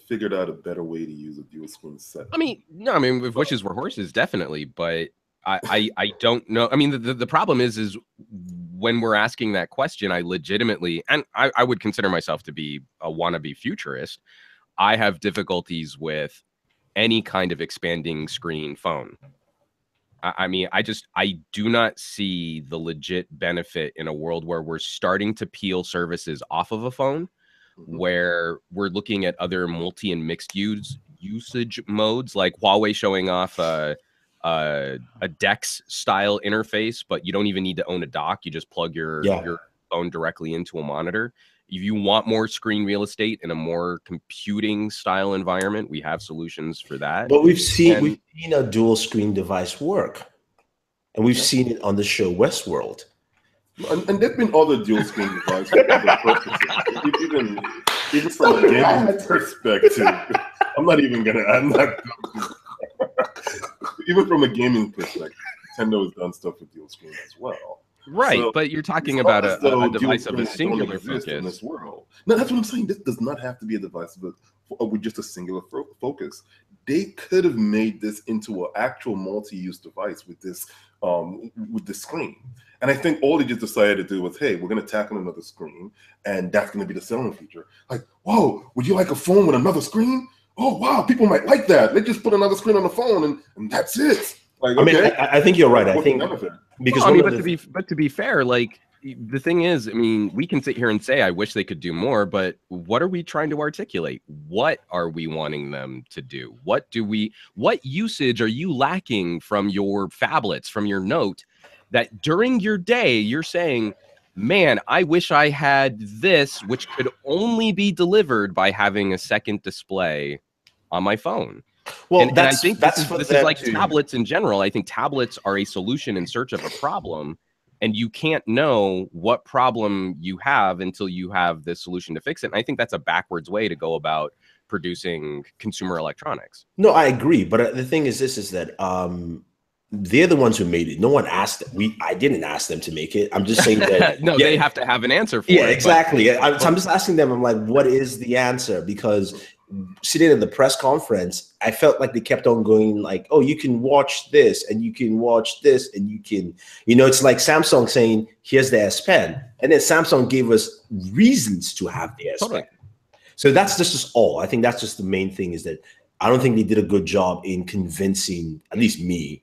[SPEAKER 4] figured out a better way to use a dual screen set.
[SPEAKER 1] I mean, no, if wishes were horses, definitely, but I don't know. I mean, the problem is when we're asking that question, I legitimately, and I would consider myself to be a wannabe futurist, I have difficulties with any kind of expanding screen phone. I mean, I do not see the legit benefit in a world where we're starting to peel services off of a phone, where we're looking at other multi and mixed usage modes, like Huawei showing off a DeX style interface, but you don't even need to own a dock. You just plug your phone directly into a monitor. If you want more screen real estate in a more computing style environment, we have solutions for that.
[SPEAKER 2] But we've seen a dual screen device work, and we've seen it on the show Westworld.
[SPEAKER 4] And there've been other dual screen devices for other purposes. Even from a gaming perspective, even from a gaming perspective, Nintendo has done stuff with dual screen as well.
[SPEAKER 1] Right, so, but you're talking about a device of a singular focus
[SPEAKER 4] in this world. No, that's what I'm saying. This does not have to be a device with just a singular focus. They could have made this into an actual multi-use device with this screen. And I think all they just decided to do was, hey, we're going to tackle another screen, and that's going to be the selling feature. Like, whoa, would you like a phone with another screen? Oh, wow, people might like that. They just put another screen on the phone, and that's it. Like, okay.
[SPEAKER 2] I think you're right. I think because
[SPEAKER 1] to be fair, like, the thing is, I mean, we can sit here and say, I wish they could do more, but what are we trying to articulate? What are we wanting them to do? What usage are you lacking from your phablets, from your Note, that during your day, you're saying, man, I wish I had this, which could only be delivered by having a second display on my phone.
[SPEAKER 2] Well,
[SPEAKER 1] and I think this is like tablets in general. I think tablets are a solution in search of a problem, and you can't know what problem you have until you have the solution to fix it. And I think that's a backwards way to go about producing consumer electronics.
[SPEAKER 2] No, I agree. But the thing is that they're the ones who made it. No one asked them. I didn't ask them to make it. I'm just saying that.
[SPEAKER 1] No, they have to have an answer for it.
[SPEAKER 2] Yeah, exactly. So I'm just asking them. I'm like, what is the answer? Because sitting in the press conference, I felt like they kept on going like, oh, you can watch this and you can watch this and you can, it's like Samsung saying, here's the S Pen. And then Samsung gave us reasons to have the S Pen. Totally. So that's just all. I think that's just the main thing, is that I don't think they did a good job in convincing, at least me,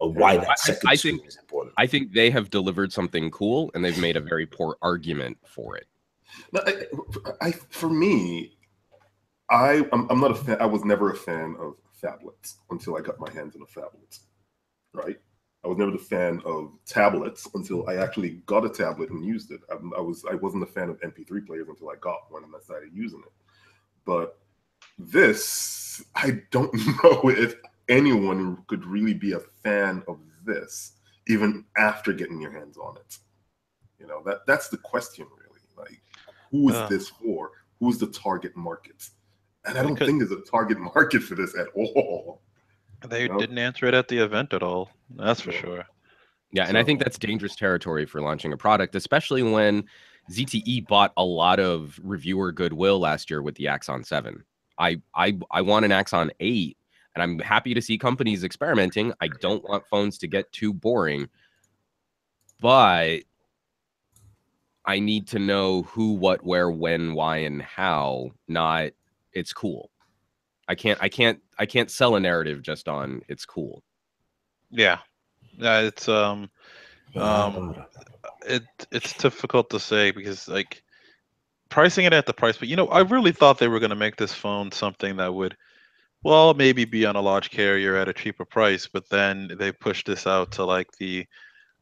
[SPEAKER 2] of why that second screen is important.
[SPEAKER 1] I think they have delivered something cool, and they've made a very poor argument for it.
[SPEAKER 4] For me, I'm not a fan. I was never a fan of phablets until I got my hands on a phablet, right? I was never the fan of tablets until I actually got a tablet and used it. I wasn't a fan of MP3 players until I got one and I started using it. But this, I don't know if anyone could really be a fan of this even after getting your hands on it. That's the question, really. Like, who is this for? Who's the target market? And I don't think there's a target market for this at all.
[SPEAKER 5] They didn't answer it at the event at all. That's for sure.
[SPEAKER 1] Yeah, and I think that's dangerous territory for launching a product, especially when ZTE bought a lot of reviewer goodwill last year with the Axon 7. I want an Axon 8, and I'm happy to see companies experimenting. I don't want phones to get too boring, but I need to know who, what, where, when, why, and how, not it's cool. I can't sell a narrative just on it's cool.
[SPEAKER 5] Yeah. It's it's difficult to say, because like pricing it at the price, but I really thought they were going to make this phone something that would well, maybe be on a large carrier at a cheaper price, but then they push this out to like the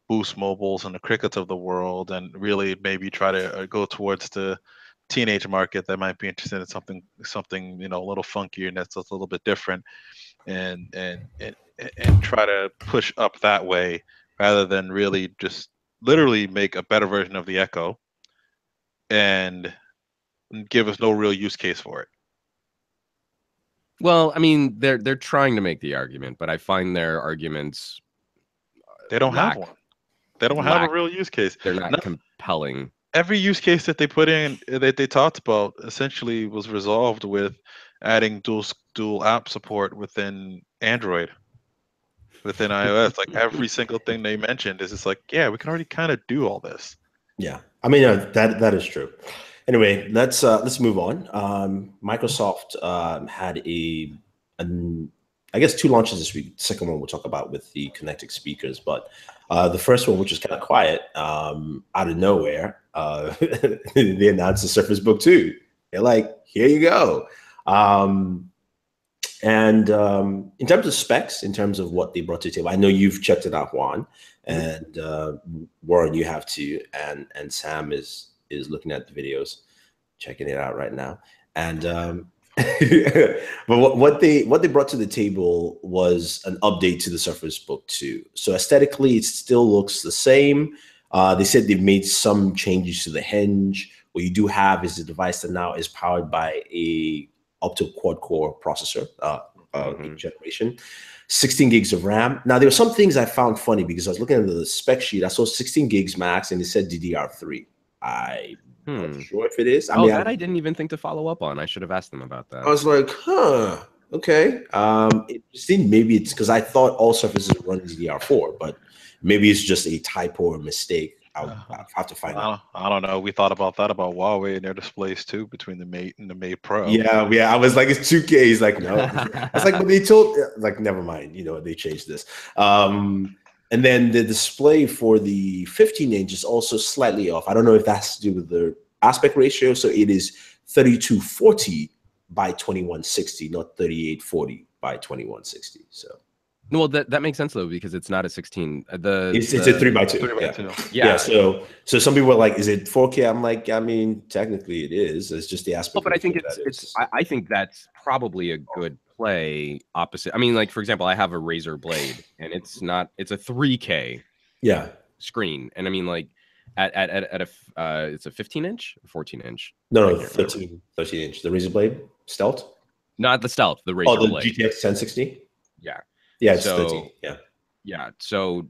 [SPEAKER 5] Boost Mobiles and the Crickets of the world, and really maybe try to go towards the teenage market that might be interested in something a little funkier and that's a little bit different, and try to push up that way rather than really just literally make a better version of the Echo and give us no real use case for it.
[SPEAKER 1] Well, I mean, they're trying to make the argument, but I find their arguments
[SPEAKER 5] They don't have
[SPEAKER 1] lack-
[SPEAKER 5] one. They don't have a real use case.
[SPEAKER 1] they're not compelling.
[SPEAKER 5] Every use case that they put in that they talked about essentially was resolved with adding dual app support within Android, within iOS. Like every single thing they mentioned is just like, yeah, we can already kind of do all this.
[SPEAKER 2] Yeah, I mean that is true. Anyway, let's move on. Microsoft had I guess 2 launches this week. The second one we'll talk about with the Connected speakers, but the first one, which is kind of quiet, out of nowhere, they announced the Surface Book 2. They're like, here you go. And in terms of specs, in terms of what they brought to the table, I know you've checked it out, Juan, and Warren, you have too, and Sam is looking at the videos, checking it out right now. And but what they brought to the table was an update to the Surface Book 2. So aesthetically, it still looks the same. They said they've made some changes to the hinge. What you do have is a device that now is powered by a opto quad-core processor, generation, 16 gigs of RAM. Now, there were some things I found funny because I was looking at the spec sheet. I saw 16 gigs max, and it said DDR3. I'm not sure if it is.
[SPEAKER 1] I didn't even think to follow up on. I should have asked them about that.
[SPEAKER 2] I was like, huh, okay. It seemed maybe it's because I thought all Surfaces run DDR4, but maybe it's just a typo or mistake. I'll have to find out.
[SPEAKER 5] I don't know. We thought about that about Huawei and their displays too, between the Mate and the Mate Pro.
[SPEAKER 2] Yeah. I was like, it's 2K. He's like, no. I was like, but they told, like, never mind. They changed this. And then the display for the 15-inch is also slightly off. I don't know if that has to do with the aspect ratio. So it is 3240 by 2160, not 3840 by 2160. So.
[SPEAKER 1] Well, that makes sense though, because it's not a 16.
[SPEAKER 2] It's a 3x2.
[SPEAKER 5] 3x2.
[SPEAKER 1] Yeah.
[SPEAKER 2] So some people are like, is it 4K? I'm like, I mean, technically it is. It's just the aspect.
[SPEAKER 1] But I think I think that's probably a good play opposite. I mean, like, for example, I have a Razer Blade and it's a 3K screen. And I mean, like it's a 15-inch or 14-inch?
[SPEAKER 2] No, 13 inch. The Razer Blade Stealth?
[SPEAKER 1] Not the Stealth, the Razer Blade.
[SPEAKER 2] GTX 1060?
[SPEAKER 1] Yeah.
[SPEAKER 2] Yeah, it's 13. Yeah.
[SPEAKER 1] Yeah. So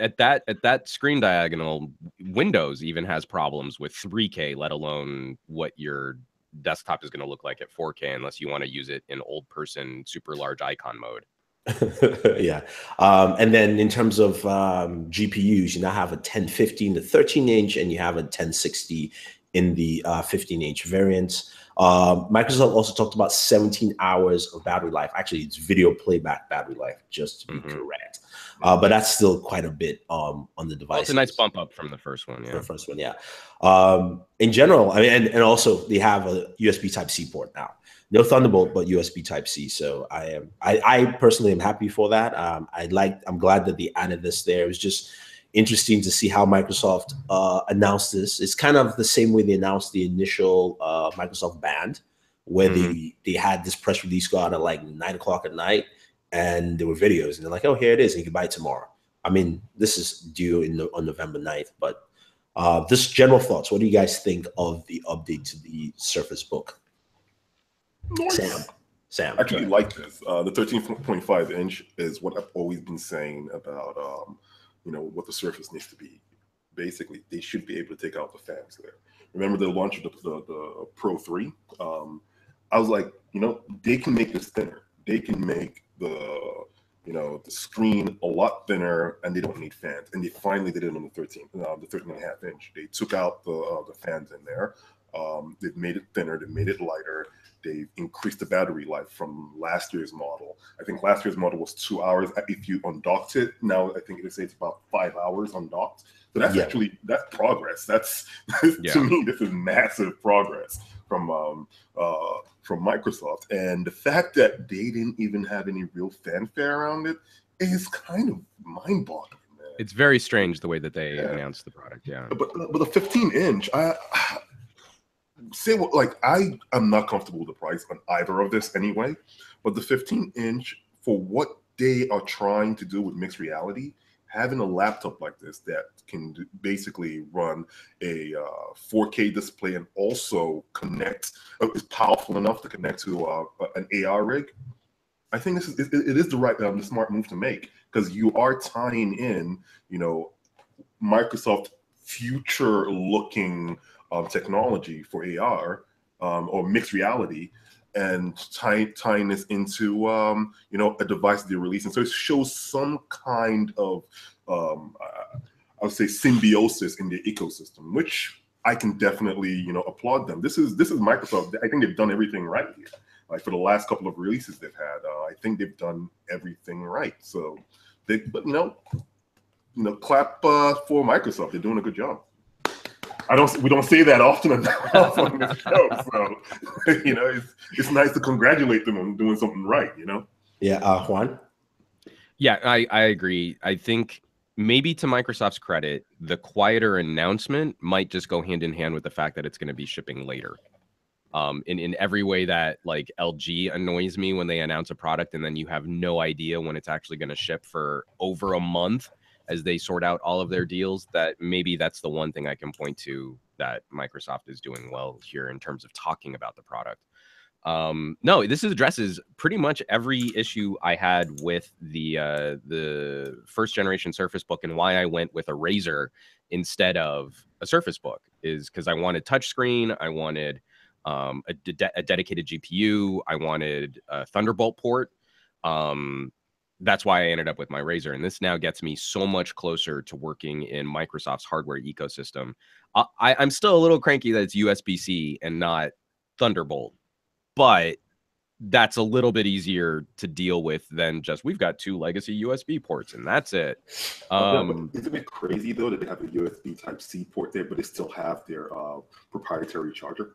[SPEAKER 1] at that screen diagonal, Windows even has problems with 3K, let alone what your desktop is going to look like at 4K, unless you want to use it in old person super large icon mode.
[SPEAKER 2] Yeah. And then in terms of GPUs, you now have a 1015 to 13-inch, and you have a 1060 in the 15-inch variants. Microsoft also talked about 17 hours of battery life. Actually, it's video playback battery life, just to be correct. But that's still quite a bit on the device.
[SPEAKER 1] It's a nice bump up from the first one. Yeah.
[SPEAKER 2] The first one, yeah. In general, I mean, and also they have a USB Type-C port now. No Thunderbolt, but USB Type-C. So I personally am happy for that. I'm glad that they added this there. It was just interesting to see how Microsoft announced this. It's kind of the same way they announced the initial Microsoft Band, where they had this press release go out at like 9 o'clock at night, and there were videos, and they're like, oh, here it is, and you can buy it tomorrow. I mean, this is due on November 9th, but just general thoughts. What do you guys think of the update to the Surface Book? Sam.
[SPEAKER 4] I actually like this. The 13.5 inch is what I've always been saying about what the Surface needs to be. Basically, they should be able to take out the fans there. Remember the launch of the Pro 3? I was like, they can make this thinner. They can make the screen a lot thinner, and they don't need fans. And they finally did it on the 13.5 inch. They took out the fans in there. They've made it thinner. They've made it lighter. They've increased the battery life from last year's model. I think last year's model was 2 hours if you undocked it. Now I think they say it's about 5 hours undocked. So that's that's progress. That's to me, this is massive progress from Microsoft, and the fact that they didn't even have any real fanfare around it is kind of mind-boggling.
[SPEAKER 1] It's very strange the way that they announced the product. Yeah,
[SPEAKER 4] but the 15-inch, I say what, like, I am not comfortable with the price on either of this anyway. But the 15-inch, for what they are trying to do with mixed reality, having a laptop like this that can basically run a 4K display and also connect, is powerful enough to connect to an AR rig. I think it is the smart move to make, because you are tying in, Microsoft future-looking technology for AR or mixed reality, and tying this into a device they're releasing. So it shows some kind of I would say symbiosis in the ecosystem, which I can definitely applaud them. This is Microsoft. I think they've done everything right here. Like, for the last couple of releases they've had, I think they've done everything right. So clap for Microsoft. They're doing a good job. We don't say that often enough on this show, so it's nice to congratulate them on doing something right.
[SPEAKER 2] Yeah, Juan.
[SPEAKER 1] Yeah, I agree. I think maybe, to Microsoft's credit, the quieter announcement might just go hand in hand with the fact that it's going to be shipping later. In every way that, like, LG annoys me when they announce a product and then you have no idea when it's actually going to ship for over a month as they sort out all of their deals, that maybe that's the one thing I can point to that Microsoft is doing well here in terms of talking about the product. No, this addresses pretty much every issue I had with the first generation Surface Book, and why I went with a Razer instead of a Surface Book is because I wanted touchscreen, I wanted a dedicated GPU, I wanted a Thunderbolt port. That's why I ended up with my Razer, and this now gets me so much closer to working in Microsoft's hardware ecosystem. I'm still a little cranky that it's USB-C and not Thunderbolt, but that's a little bit easier to deal with than just, we've got 2 legacy USB ports and that's it.
[SPEAKER 4] Isn't it crazy though that they have a USB Type-C port there, but they still have their proprietary charger?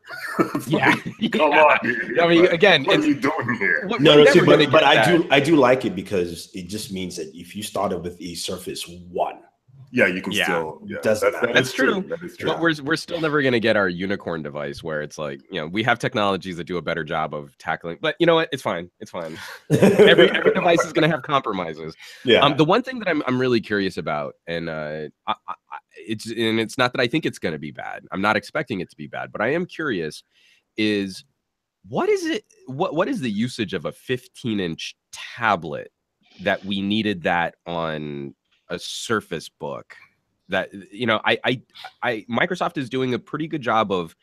[SPEAKER 1] Yeah,
[SPEAKER 4] come on. Dude.
[SPEAKER 1] I mean, again,
[SPEAKER 4] what are you doing here?
[SPEAKER 2] But I do like it, because it just means that if you started with a Surface 1,
[SPEAKER 4] you can still. Yeah,
[SPEAKER 1] that's true.
[SPEAKER 4] That is true.
[SPEAKER 1] But we're still never going to get our unicorn device where it's like, we have technologies that do a better job of tackling. But you know what? It's fine. It's fine. every device is going to have compromises.
[SPEAKER 2] Yeah.
[SPEAKER 1] The one thing that I'm really curious about, and it's not that I think it's going to be bad. I'm not expecting it to be bad, but I am curious. Is what is it? What is the usage of a 15-inch tablet that we needed that on a Surface Book? That Microsoft is doing a pretty good job of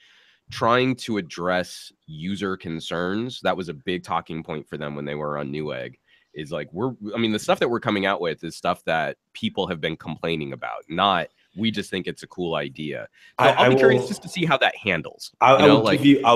[SPEAKER 1] trying to address user concerns. That was a big talking point for them when they were on Newegg. Is like, the stuff that we're coming out with is stuff that people have been complaining about, not we just think it's a cool idea. So I'll be curious just to see how that handles.
[SPEAKER 2] I'll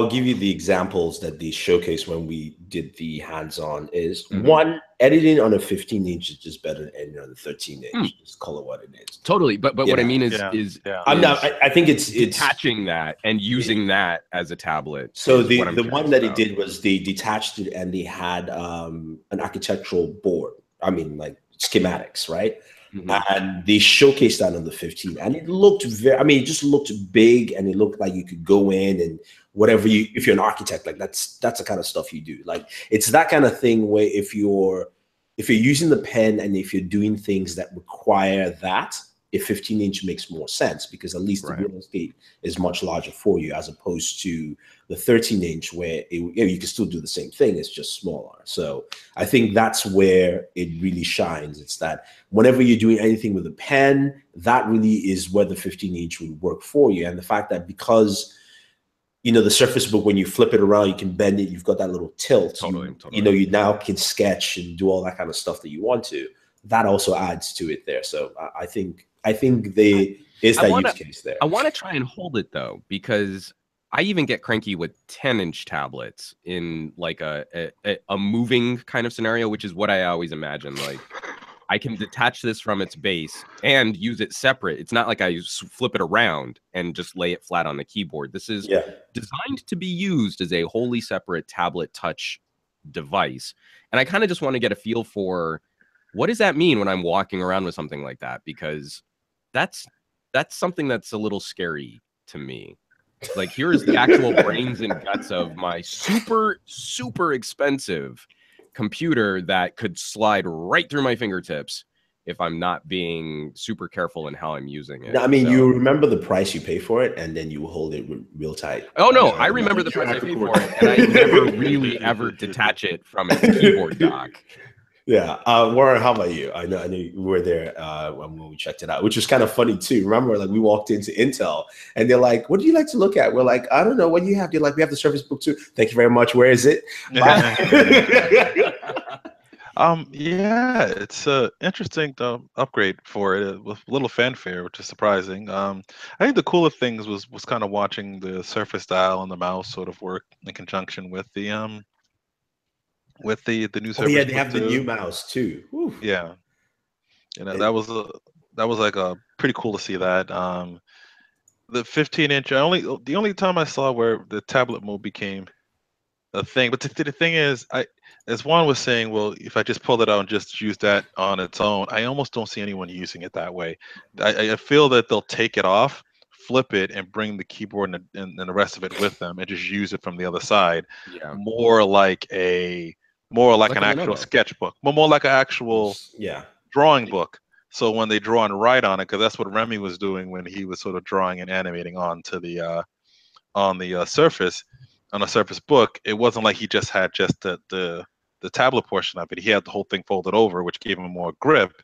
[SPEAKER 2] give you the examples that they showcased when we did the hands-on. Is one, editing on a 15-inch is just better than editing on a 13-inch. Just call it what it is.
[SPEAKER 1] Totally, but what I mean is
[SPEAKER 2] I think it's
[SPEAKER 1] detaching that and using that as a tablet.
[SPEAKER 2] So the one that it did was they detached it and they had an architectural board. Like schematics, right? And they showcased that on the 15, and it looked it just looked big, and it looked like you could go in and whatever if you're an architect, like that's the kind of stuff you do. Like, it's that kind of thing where if you're using the pen and if you're doing things that require that, a 15-inch makes more sense, because at least the real estate is much larger for you, as opposed to the 13-inch where you can still do the same thing, it's just smaller. So I think that's where it really shines. It's that whenever you're doing anything with a pen, that really is where the 15-inch would work for you. And the fact that because the Surface Book, when you flip it around, you can bend it, you've got that little tilt. Totally. You now can sketch and do all that kind of stuff that you want to. That also adds to it there. So I think use case there.
[SPEAKER 1] I want to try and hold it though, because I even get cranky with 10-inch tablets in like a moving kind of scenario, which is what I always imagine. Like, I can detach this from its base and use it separate. It's not like I flip it around and just lay it flat on the keyboard. This is designed to be used as a wholly separate tablet touch device. And I kind of just want to get a feel for, what does that mean when I'm walking around with something like that? Because that's something that's a little scary to me. Like, here's the actual brains and guts of my super, super expensive computer that could slide right through my fingertips if I'm not being super careful in how I'm using it.
[SPEAKER 2] I mean, you remember the price you pay for it, and then you hold it real tight.
[SPEAKER 1] Oh, no, I remember the price I paid for it, and I never really ever detach it from its keyboard dock.
[SPEAKER 2] Yeah, Warren, how about you? I know you were there when we checked it out, which was kind of funny too. Remember, like, we walked into Intel, and they're like, "What do you like to look at?" We're like, "I don't know. What do you have?" They're like, "We have the Surface Book 2. Thank you very much. Where is it?"
[SPEAKER 5] Yeah, it's a interesting upgrade for it with little fanfare, which is surprising. I think the cooler things was kind of watching the Surface dial and the mouse sort of work in conjunction with the new Surface.
[SPEAKER 2] Oh yeah, they
[SPEAKER 5] Book
[SPEAKER 2] have the
[SPEAKER 5] 2.
[SPEAKER 2] new mouse too. Whew.
[SPEAKER 5] Yeah, that was like a pretty cool to see that. The 15-inch. The only time I saw where the tablet mode became a thing, but the thing is, as Juan was saying, well, if I just pull it out and just use that on its own, I almost don't see anyone using it that way. I feel that they'll take it off, flip it, and bring the keyboard and the rest of it with them, and just use it from the other side.
[SPEAKER 1] Yeah.
[SPEAKER 5] More like an actual sketchbook, more like an actual drawing book. So when they draw and write on it, because that's what Remy was doing when he was sort of drawing and animating onto the Surface, on a Surface Book, it wasn't like he just had the tablet portion of it. He had the whole thing folded over, which gave him more grip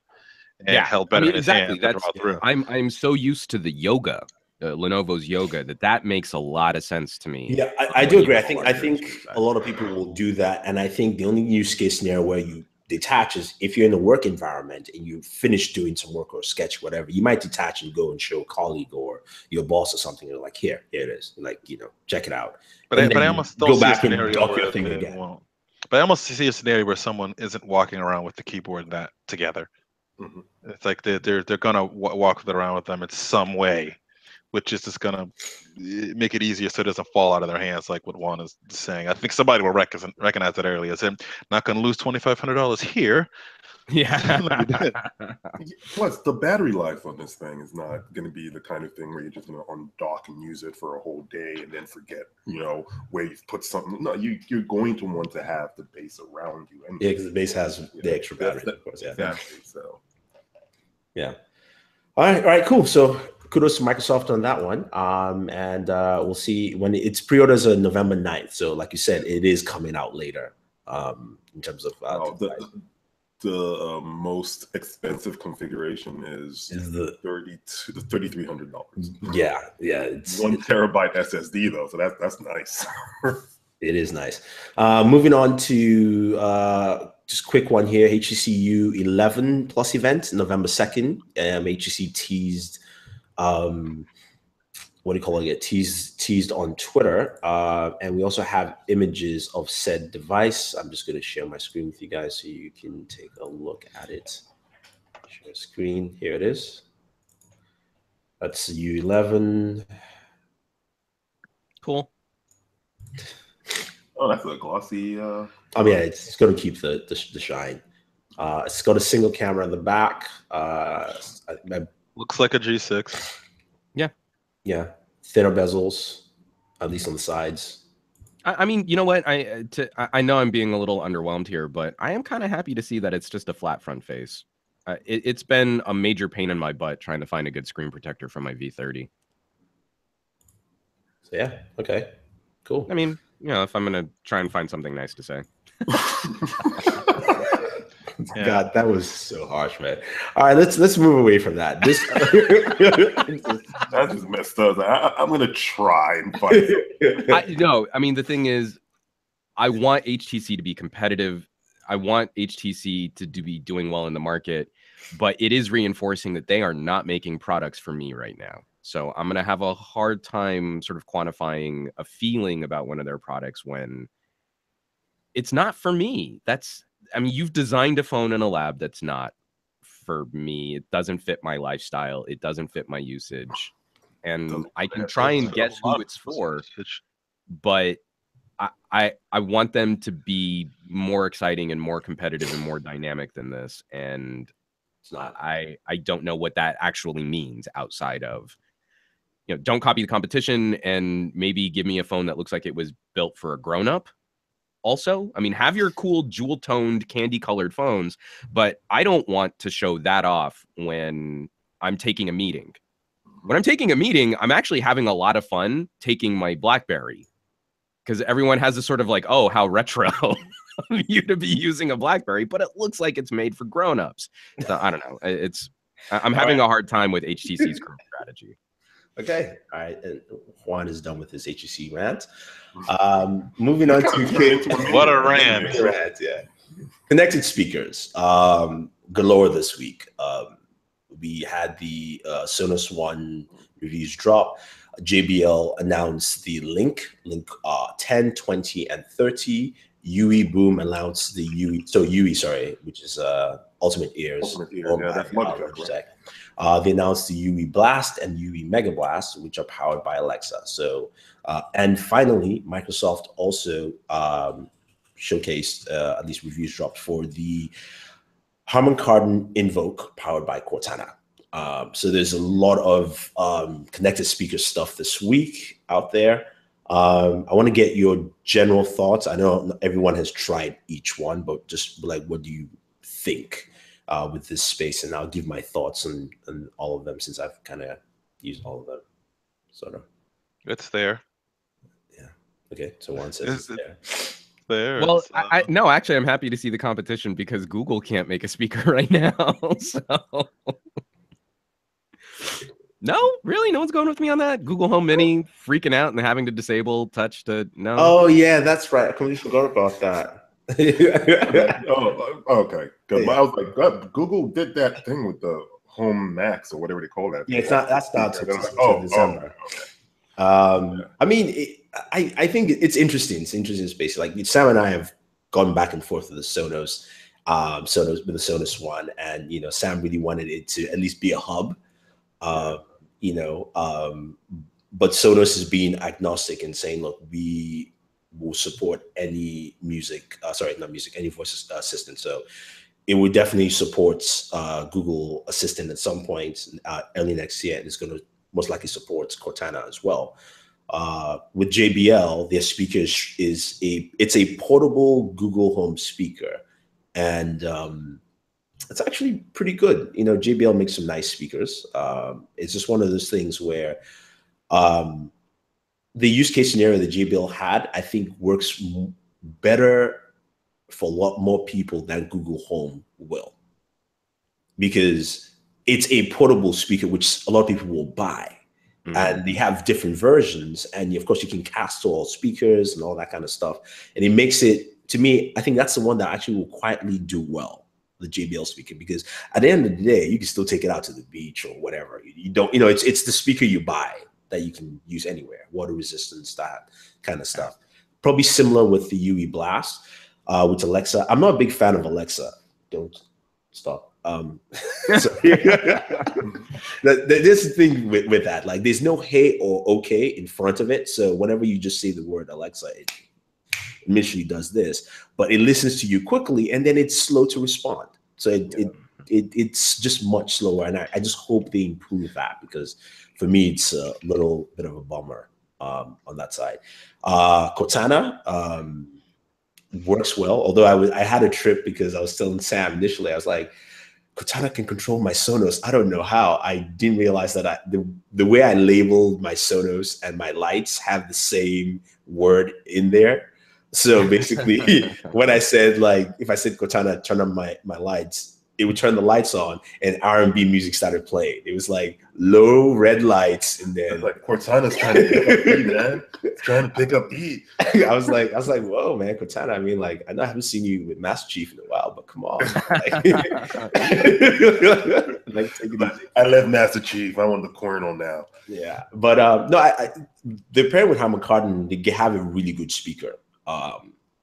[SPEAKER 5] and held better in his hand to draw through.
[SPEAKER 1] I'm so used to the Yoga, Lenovo's Yoga, that makes a lot of sense to me.
[SPEAKER 2] Yeah, I do agree. I think a lot of people will do that, and I think the only use case scenario where you detach is if you're in a work environment and you finish doing some work or sketch, whatever. You might detach and go and show a colleague or your boss or something. You're like, here it is. Like, check it out.
[SPEAKER 5] But I almost don't
[SPEAKER 2] go
[SPEAKER 5] see
[SPEAKER 2] back
[SPEAKER 5] a
[SPEAKER 2] and
[SPEAKER 5] scenario
[SPEAKER 2] dock
[SPEAKER 5] where
[SPEAKER 2] your thing again.
[SPEAKER 5] But I almost see a scenario where someone isn't walking around with the keyboard that together.
[SPEAKER 4] Mm-hmm.
[SPEAKER 5] It's like they're gonna walk around with them in some way, which is just gonna make it easier so it doesn't fall out of their hands, like what Juan is saying. I think somebody will recognize that early as him not gonna lose $2,500 here.
[SPEAKER 1] Yeah.
[SPEAKER 4] Plus, the battery life on this thing is not going to be the kind of thing where you're just going to undock and use it for a whole day and then forget, where you've put something. No, you're going to want to have the base around you.
[SPEAKER 2] Yeah, because the base has the extra battery, of course. Yeah.
[SPEAKER 4] Exactly. So.
[SPEAKER 2] Yeah. All right, cool. So kudos to Microsoft on that one. And we'll see when it's pre-orders on November 9th. So like you said, it is coming out later in terms of
[SPEAKER 4] the most expensive configuration is the $3,300.
[SPEAKER 2] Yeah, it's
[SPEAKER 4] 1 terabyte SSD though, so that's nice.
[SPEAKER 2] It is nice. Moving on to just quick one here: HTC U11 Plus event, November 2nd. HTC teased what do you call it? Teased on Twitter, and we also have images of said device. I'm just going to share my screen with you guys so you can take a look at it. Share screen. Here it is. That's U11.
[SPEAKER 1] Cool.
[SPEAKER 4] Oh, that's a glossy.
[SPEAKER 2] Yeah, it's going to keep the shine. It's got a single camera in the back.
[SPEAKER 5] Looks like a G6.
[SPEAKER 2] Yeah, thinner bezels, at least on the sides.
[SPEAKER 1] I mean, you know what? I know I'm being a little underwhelmed here, but I am kind of happy to see that it's just a flat front face. It's been a major pain in my butt trying to find a good screen protector for my V30.
[SPEAKER 2] So yeah, okay, cool.
[SPEAKER 1] I mean, if I'm gonna try and find something nice to say.
[SPEAKER 2] Yeah. God, that was so harsh, man. All right, let's move away from that. This
[SPEAKER 4] that's just messed up. I'm gonna try and find it.
[SPEAKER 1] I mean, the thing is, I want HTC to be competitive. I want HTC to be doing well in the market, but it is reinforcing that they are not making products for me right now. So I'm gonna have a hard time sort of quantifying a feeling about one of their products when it's not for me. I mean, you've designed a phone in a lab that's not for me. It doesn't fit my lifestyle. It doesn't fit my usage. And
[SPEAKER 4] Doesn't
[SPEAKER 1] I can
[SPEAKER 4] fit.
[SPEAKER 1] try and
[SPEAKER 5] A
[SPEAKER 1] guess
[SPEAKER 5] lot
[SPEAKER 1] who
[SPEAKER 5] of
[SPEAKER 1] it's
[SPEAKER 5] people's
[SPEAKER 1] for,
[SPEAKER 5] usage.
[SPEAKER 1] but I want them to be more exciting and more competitive and more dynamic than this. And
[SPEAKER 2] It's not.
[SPEAKER 1] I don't know what that actually means outside of, don't copy the competition and maybe give me a phone that looks like it was built for a grown-up. Also, I mean, have your cool jewel-toned, candy-colored phones, but I don't want to show that off when I'm taking a meeting. When I'm taking a meeting, I'm actually having a lot of fun taking my BlackBerry, because everyone has this sort of like, oh, how retro of you to be using a BlackBerry, but it looks like it's made for grown-ups. So I don't know. I'm having a hard time with HTC's current strategy.
[SPEAKER 2] Okay, all right. And Juan is done with his HEC rant. Moving on to
[SPEAKER 5] What a rant.
[SPEAKER 2] rant, yeah. Connected speakers, galore this week. We had the Sonos One reviews drop. JBL announced the Link 10, 20, and 30. UE Boom announced the UE, which is Ultimate Ears.
[SPEAKER 4] Ultimate Ears, yeah, that's Logitech, right?
[SPEAKER 2] They announced the UE Blast and UE Mega Blast, which are powered by Alexa. So, and finally, Microsoft also showcased, at least reviews dropped for the Harman Kardon Invoke powered by Cortana. So there's a lot of connected speaker stuff this week out there. I want to get your general thoughts. I know everyone has tried each one, but just like, what do you think with this space? And I'll give my thoughts on all of them, since I've kind of used all of them. Sort of.
[SPEAKER 5] It's there.
[SPEAKER 2] Yeah. Okay. So one says it's there.
[SPEAKER 5] There.
[SPEAKER 1] Well, no, actually, I'm happy to see the competition, because Google can't make a speaker right now. So. No, really? No one's going with me on that? Google Home Mini freaking out and having to disable touch to no.
[SPEAKER 2] Oh, yeah, that's right. I completely forgot about that.
[SPEAKER 4] Okay. Good.
[SPEAKER 2] Yeah.
[SPEAKER 4] I was like, God, Google did that thing with the Home Max or whatever they call that.
[SPEAKER 2] Yeah, that's not
[SPEAKER 4] till
[SPEAKER 2] December. I mean, I think it's interesting. It's interesting space. Like Sam and I have gone back and forth with the Sonos with the Sonos One, and Sam really wanted it to at least be a hub. But Sonos is being agnostic and saying, look, we will support any any voice assistant. So it would definitely support Google Assistant at some point early next year, and it's going to most likely support Cortana as well. With JBL, their speaker it's a portable Google Home speaker, and it's actually pretty good. JBL makes some nice speakers. It's just one of those things where the use case scenario that JBL had, I think, works better for a lot more people than Google Home will, because it's a portable speaker, which a lot of people will buy. Mm-hmm. And they have different versions. And of course, you can cast to all speakers and all that kind of stuff. And it makes it, to me, I think that's the one that actually will quietly do well, the JBL speaker, because at the end of the day, you can still take it out to the beach or whatever. You don't, it's the speaker you buy that you can use anywhere, water resistance, that kind of stuff. Probably similar with the UE Blast, with Alexa. I'm not a big fan of Alexa. Don't stop. There's the thing with that. Like, there's no hey or okay in front of it. So whenever you just say the word Alexa, it initially does this, but it listens to you quickly, and then it's slow to respond. So it's just much slower. And I just hope they improve that, because for me, it's a little bit of a bummer on that side. Cortana works well, although I had a trip because I was telling Sam initially, I was like, Cortana can control my Sonos. I don't know how. I didn't realize that the way I labeled my Sonos and my lights have the same word in there. So basically, when I said, like, if I said Cortana, turn on my lights, it would turn the lights on and R&B music started playing. It was like low red lights, and then
[SPEAKER 4] like Cortana's trying to pick up heat, man. It's trying to pick up heat.
[SPEAKER 2] I was like, whoa, man, Cortana. I mean, like, I know I haven't seen you with Master Chief in a while, but come on.
[SPEAKER 4] I left Master Chief. I'm on the Colonel now.
[SPEAKER 2] Yeah, but no, the pairing with Harman Kardon, they have a really good speaker.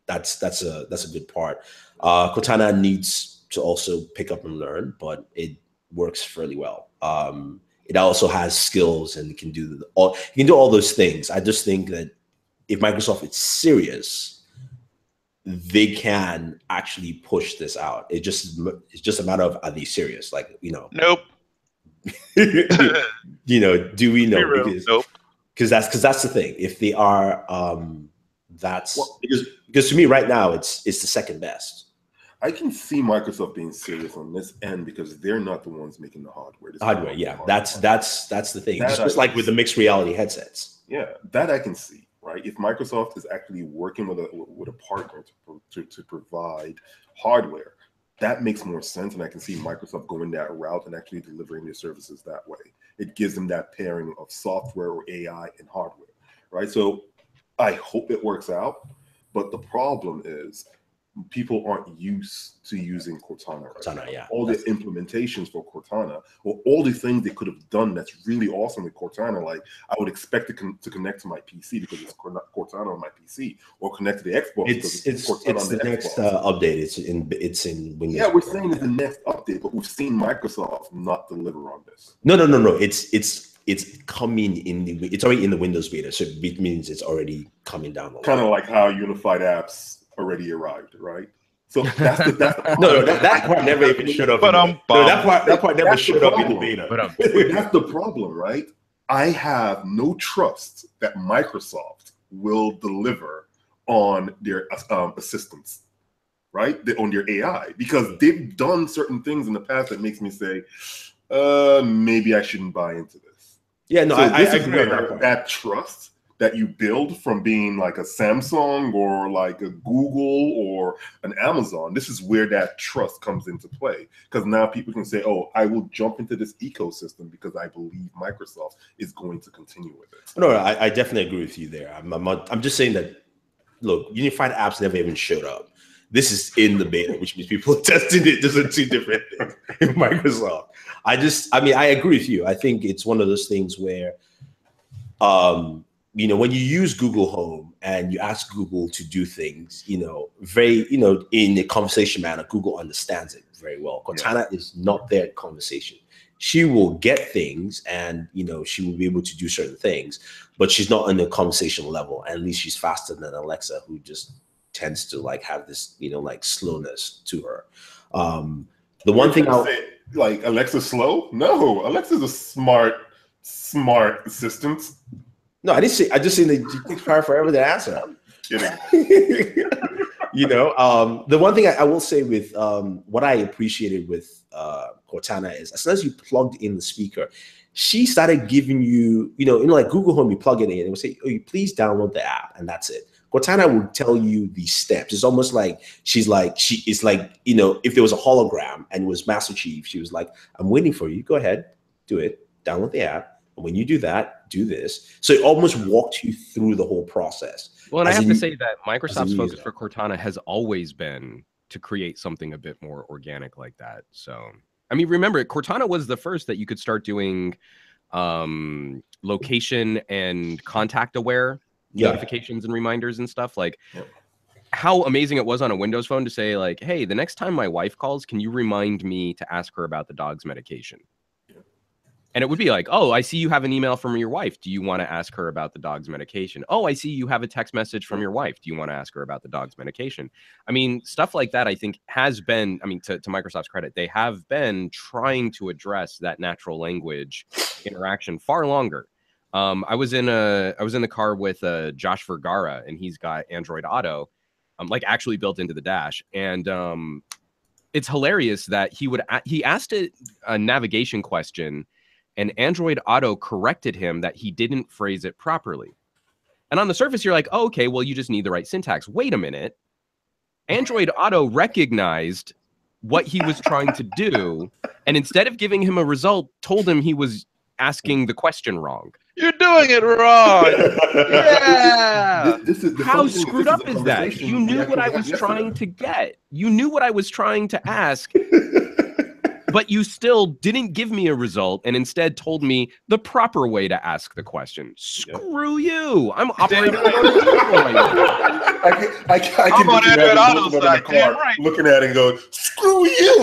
[SPEAKER 2] That's a good part. Cortana needs to also pick up and learn, but it works fairly well. It also has skills and it can do all those things. I just think that if Microsoft is serious, they can actually push this out. It's just a matter of, are they serious? Like,
[SPEAKER 5] Nope.
[SPEAKER 2] Do we know?
[SPEAKER 5] Nope.
[SPEAKER 2] Because that's the thing. If they are, because to me right now it's the second best.
[SPEAKER 4] I can see Microsoft being serious on this end because they're not the ones making the hardware.
[SPEAKER 2] Hardware, yeah, that's the thing. It's just like with the mixed reality headsets.
[SPEAKER 4] Yeah, that I can see, right? If Microsoft is actually working with a partner to provide hardware, that makes more sense, and I can see Microsoft going that route and actually delivering their services that way. It gives them that pairing of software or AI and hardware, right? So I hope it works out, but the problem is people aren't used to using Cortana.
[SPEAKER 2] Cortana, yeah.
[SPEAKER 4] All the implementations for Cortana, or all the things they could have done that's really awesome with Cortana, like I would expect to connect to my PC because it's Cortana on my PC, or connect to the Xbox.
[SPEAKER 2] It's the next update. It's in Windows.
[SPEAKER 4] Yeah, we're saying it's the next update, but we've seen Microsoft not deliver on this.
[SPEAKER 2] No. It's coming it's already in the Windows beta, so it means it's already coming down the line.
[SPEAKER 4] Kind of like how unified apps already arrived, right? So that's the
[SPEAKER 2] that part never even showed up. That part never showed up in the beta.
[SPEAKER 4] But that's the problem, right? I have no trust that Microsoft will deliver on their assistants, right? On their AI, because they've done certain things in the past that makes me say, maybe I shouldn't buy into this.
[SPEAKER 2] Yeah, no,
[SPEAKER 4] so
[SPEAKER 2] I agree on that part.
[SPEAKER 4] That trust that you build from being like a Samsung or like a Google or an Amazon, this is where that trust comes into play. Because now people can say, oh, I will jump into this ecosystem because I believe Microsoft is going to continue with it.
[SPEAKER 2] No, I definitely agree with you there. I'm just saying that, look, unified apps never even showed up. This is in the beta, which means people are testing it. Those are two different things in Microsoft. I agree with you. I think it's one of those things where, when you use Google Home and you ask Google to do things, in a conversation manner, Google understands it very well. Cortana is not their conversation. She will get things and, she will be able to do certain things, but she's not on the conversation level. At least she's faster than Alexa, who just tends to have this, slowness to her. The one thing
[SPEAKER 4] like Alexa's slow? No, Alexa's a smart assistant.
[SPEAKER 2] No, I just say that it takes forever to answer.
[SPEAKER 4] I'm kidding.
[SPEAKER 2] The one thing I will say with what I appreciated with Cortana is, as soon as you plugged in the speaker, she started giving you, like Google Home, you plug it in and it will say, oh, you please download the app, and that's it. Cortana will tell you the steps. It's almost like she is like, if there was a hologram and it was Master Chief, she was like, I'm waiting for you. Go ahead, do it, download the app. And when you do that, do this. So it almost walked you through the whole process.
[SPEAKER 1] Well, and I have to say that Microsoft's focus for Cortana has always been to create something a bit more organic like that. So, I mean, remember, Cortana was the first that you could start doing location and contact aware notifications and reminders and stuff. Like, how amazing it was on a Windows phone to say, like, hey, the next time my wife calls, can you remind me to ask her about the dog's medication? And it would be like, oh, I see you have an email from your wife. Do you want to ask her about the dog's medication? Oh, I see you have a text message from your wife. Do you want to ask her about the dog's medication? I mean, stuff like that, I think, has been, to Microsoft's credit, they have been trying to address that natural language interaction far longer. I was in the car with Josh Vergara, and he's got Android Auto, actually built into the dash. And it's hilarious that he asked a navigation question, and Android Auto corrected him that he didn't phrase it properly. And on the surface, you're like, oh, okay, well, you just need the right syntax. Wait a minute. Android Auto recognized what he was trying to do, and instead of giving him a result, told him he was asking the question wrong.
[SPEAKER 5] You're doing it wrong. Yeah.
[SPEAKER 1] How screwed up is that? You knew what I was trying to get. You knew what I was trying to ask. but you still didn't give me a result and instead told me the proper way to ask the question. Screw you. I'm operating on a vehicle right now.
[SPEAKER 4] I can
[SPEAKER 5] on
[SPEAKER 4] imagine
[SPEAKER 5] Android
[SPEAKER 4] both
[SPEAKER 5] Auto
[SPEAKER 4] of them in
[SPEAKER 5] side,
[SPEAKER 4] the
[SPEAKER 5] damn
[SPEAKER 4] car,
[SPEAKER 5] right.
[SPEAKER 4] looking at it and going, "Screw you,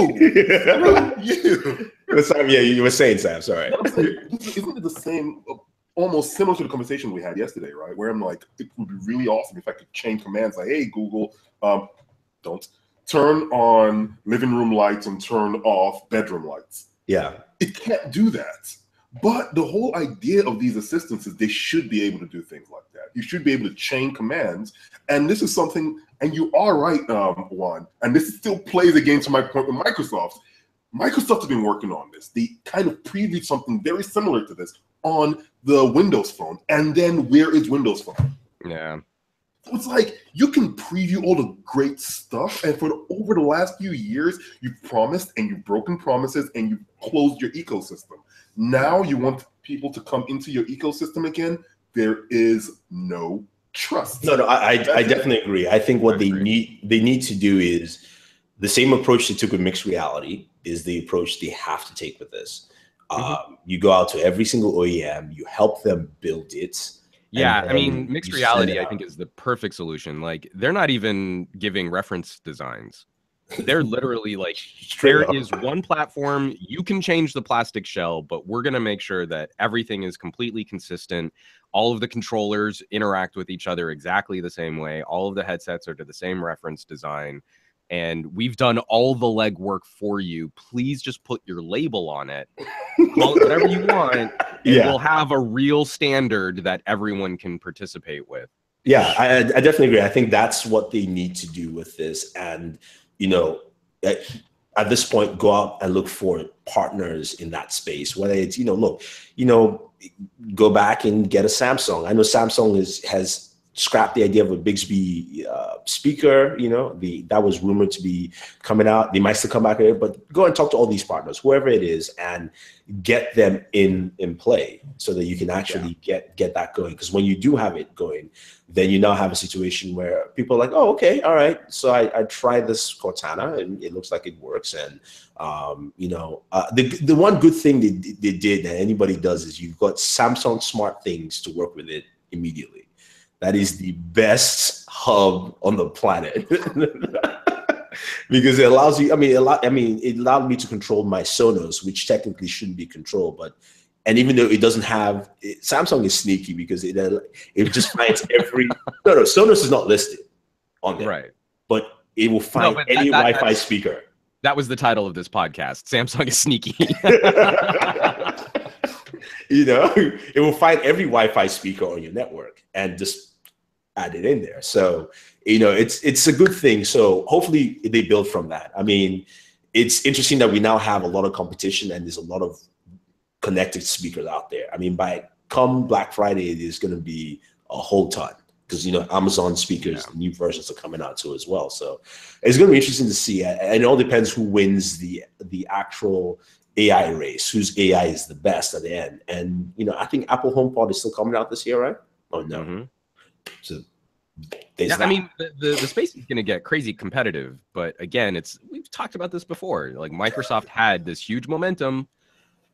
[SPEAKER 4] screw you."
[SPEAKER 2] Sam, yeah, you were saying, Sam. Sorry.
[SPEAKER 4] Isn't it the same? Almost similar to the conversation we had yesterday, right? Where I'm like, it would be really awesome if I could change commands like, "Hey Google, don't turn on living room lights and turn off bedroom lights."
[SPEAKER 2] Yeah.
[SPEAKER 4] It can't do that. But the whole idea of these assistants is they should be able to do things like that. You should be able to chain commands. And this is something, and you are right, Juan, and this still plays against my point with Microsoft. Microsoft has been working on this. They kind of previewed something very similar to this on the Windows Phone. And then where is Windows Phone?
[SPEAKER 1] Yeah.
[SPEAKER 4] So it's like you can preview all the great stuff, and over the last few years, you've promised and you've broken promises and you've closed your ecosystem. Now you want people to come into your ecosystem again. There is no trust.
[SPEAKER 2] No, I definitely agree. I think what they need to do is the same approach they took with mixed reality is the approach they have to take with this. You go out to every single OEM, you help them build it.
[SPEAKER 1] Yeah, I mean, mixed reality, I think, is the perfect solution. Like, they're not even giving reference designs. They're literally like, there is one platform, you can change the plastic shell, but we're going to make sure that everything is completely consistent. All of the controllers interact with each other exactly the same way. All of the headsets are to the same reference design. And we've done all the legwork for you. Please just put your label on it. Call it whatever you want. And we'll have a real standard that everyone can participate with.
[SPEAKER 2] Yeah, I definitely agree. I think that's what they need to do with this. And, you know, at this point, go out and look for partners in that space. Whether it's, you know, look, you know, go back and get a Samsung. I know Samsung has scrapped the idea of a Bixby speaker, you know, that was rumored to be coming out. They might still come back here, but go and talk to all these partners, whoever it is, and get them in play so that you can actually get that going. Because when you do have it going, then you now have a situation where people are like, oh, okay, all right. So I tried this Cortana and it looks like it works. And, you know, the one good thing they did that anybody does is you've got Samsung Smart Things to work with it immediately. That is the best hub on the planet because it allows you. It allowed me to control my Sonos, which technically shouldn't be controlled, and even though it doesn't have, Samsung is sneaky because it just finds every. No, Sonos is not listed on there,
[SPEAKER 1] right?
[SPEAKER 2] But it will find any Wi-Fi speaker.
[SPEAKER 1] That was the title of this podcast. Samsung is sneaky.
[SPEAKER 2] You know, it will find every Wi-Fi speaker on your network and just add it in there. So, you know, it's a good thing. So hopefully they build from that. I mean, it's interesting that we now have a lot of competition and there's a lot of connected speakers out there. I mean, come Black Friday, there's going to be a whole ton because, you know, Amazon speakers, new versions are coming out too as well. So it's going to be interesting to see. And it all depends who wins the actual AI race, whose AI is the best at the end. And, you know, I think Apple HomePod is still coming out this year, right? Oh, no. So
[SPEAKER 1] I mean, the space is going to get crazy competitive. But again, we've talked about this before. Like, Microsoft had this huge momentum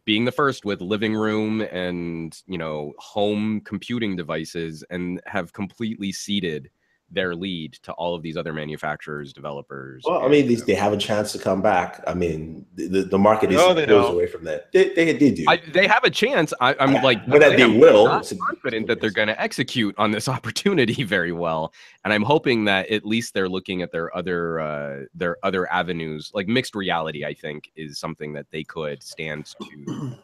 [SPEAKER 1] being the first with living room and, you know, home computing devices and have completely ceded their lead to all of these other manufacturers, developers.
[SPEAKER 2] Well, I mean, they have a chance to come back. I mean, the market goes away from that. They do.
[SPEAKER 1] They have a chance. I'm like,
[SPEAKER 2] but that they will.
[SPEAKER 1] I'm confident that they're going to execute on this opportunity very well, and I'm hoping that at least they're looking at their other avenues. Like mixed reality, I think, is something that they could stand to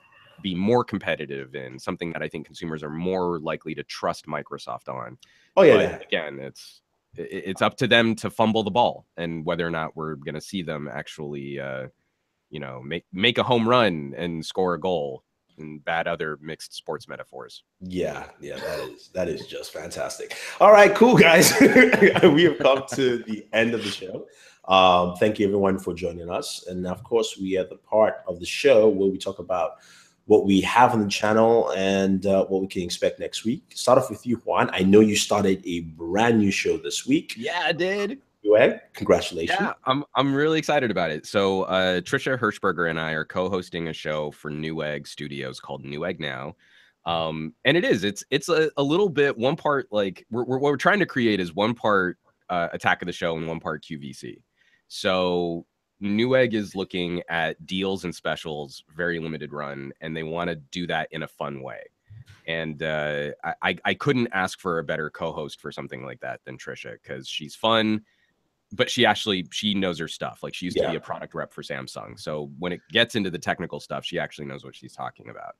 [SPEAKER 1] be more competitive in. Something that I think consumers are more likely to trust Microsoft on.
[SPEAKER 2] Oh yeah.
[SPEAKER 1] But again, it's up to them to fumble the ball and whether or not we're going to see them actually, you know, make a home run and score a goal and bad other mixed sports metaphors.
[SPEAKER 2] Yeah, that is just fantastic. All right, cool guys. We have come to the end of the show. Thank you everyone for joining us. And of course, we are the part of the show where we talk about what we have on the channel and what we can expect next week. Start off with you, Juan. I know you started a brand new show this week.
[SPEAKER 1] Yeah, I did.
[SPEAKER 2] Newegg, congratulations.
[SPEAKER 1] Yeah, I'm really excited about it. So Trisha Hirschberger and I are co-hosting a show for Newegg Studios called Newegg Now. And it's a little bit one part like what we're trying to create is one part Attack of the Show and one part QVC. So Newegg is looking at deals and specials, very limited run, and they want to do that in a fun way. And I couldn't ask for a better co-host for something like that than Trisha, because she's fun, but she knows her stuff. Like, she used to be a product rep for Samsung. So when it gets into the technical stuff, she actually knows what she's talking about.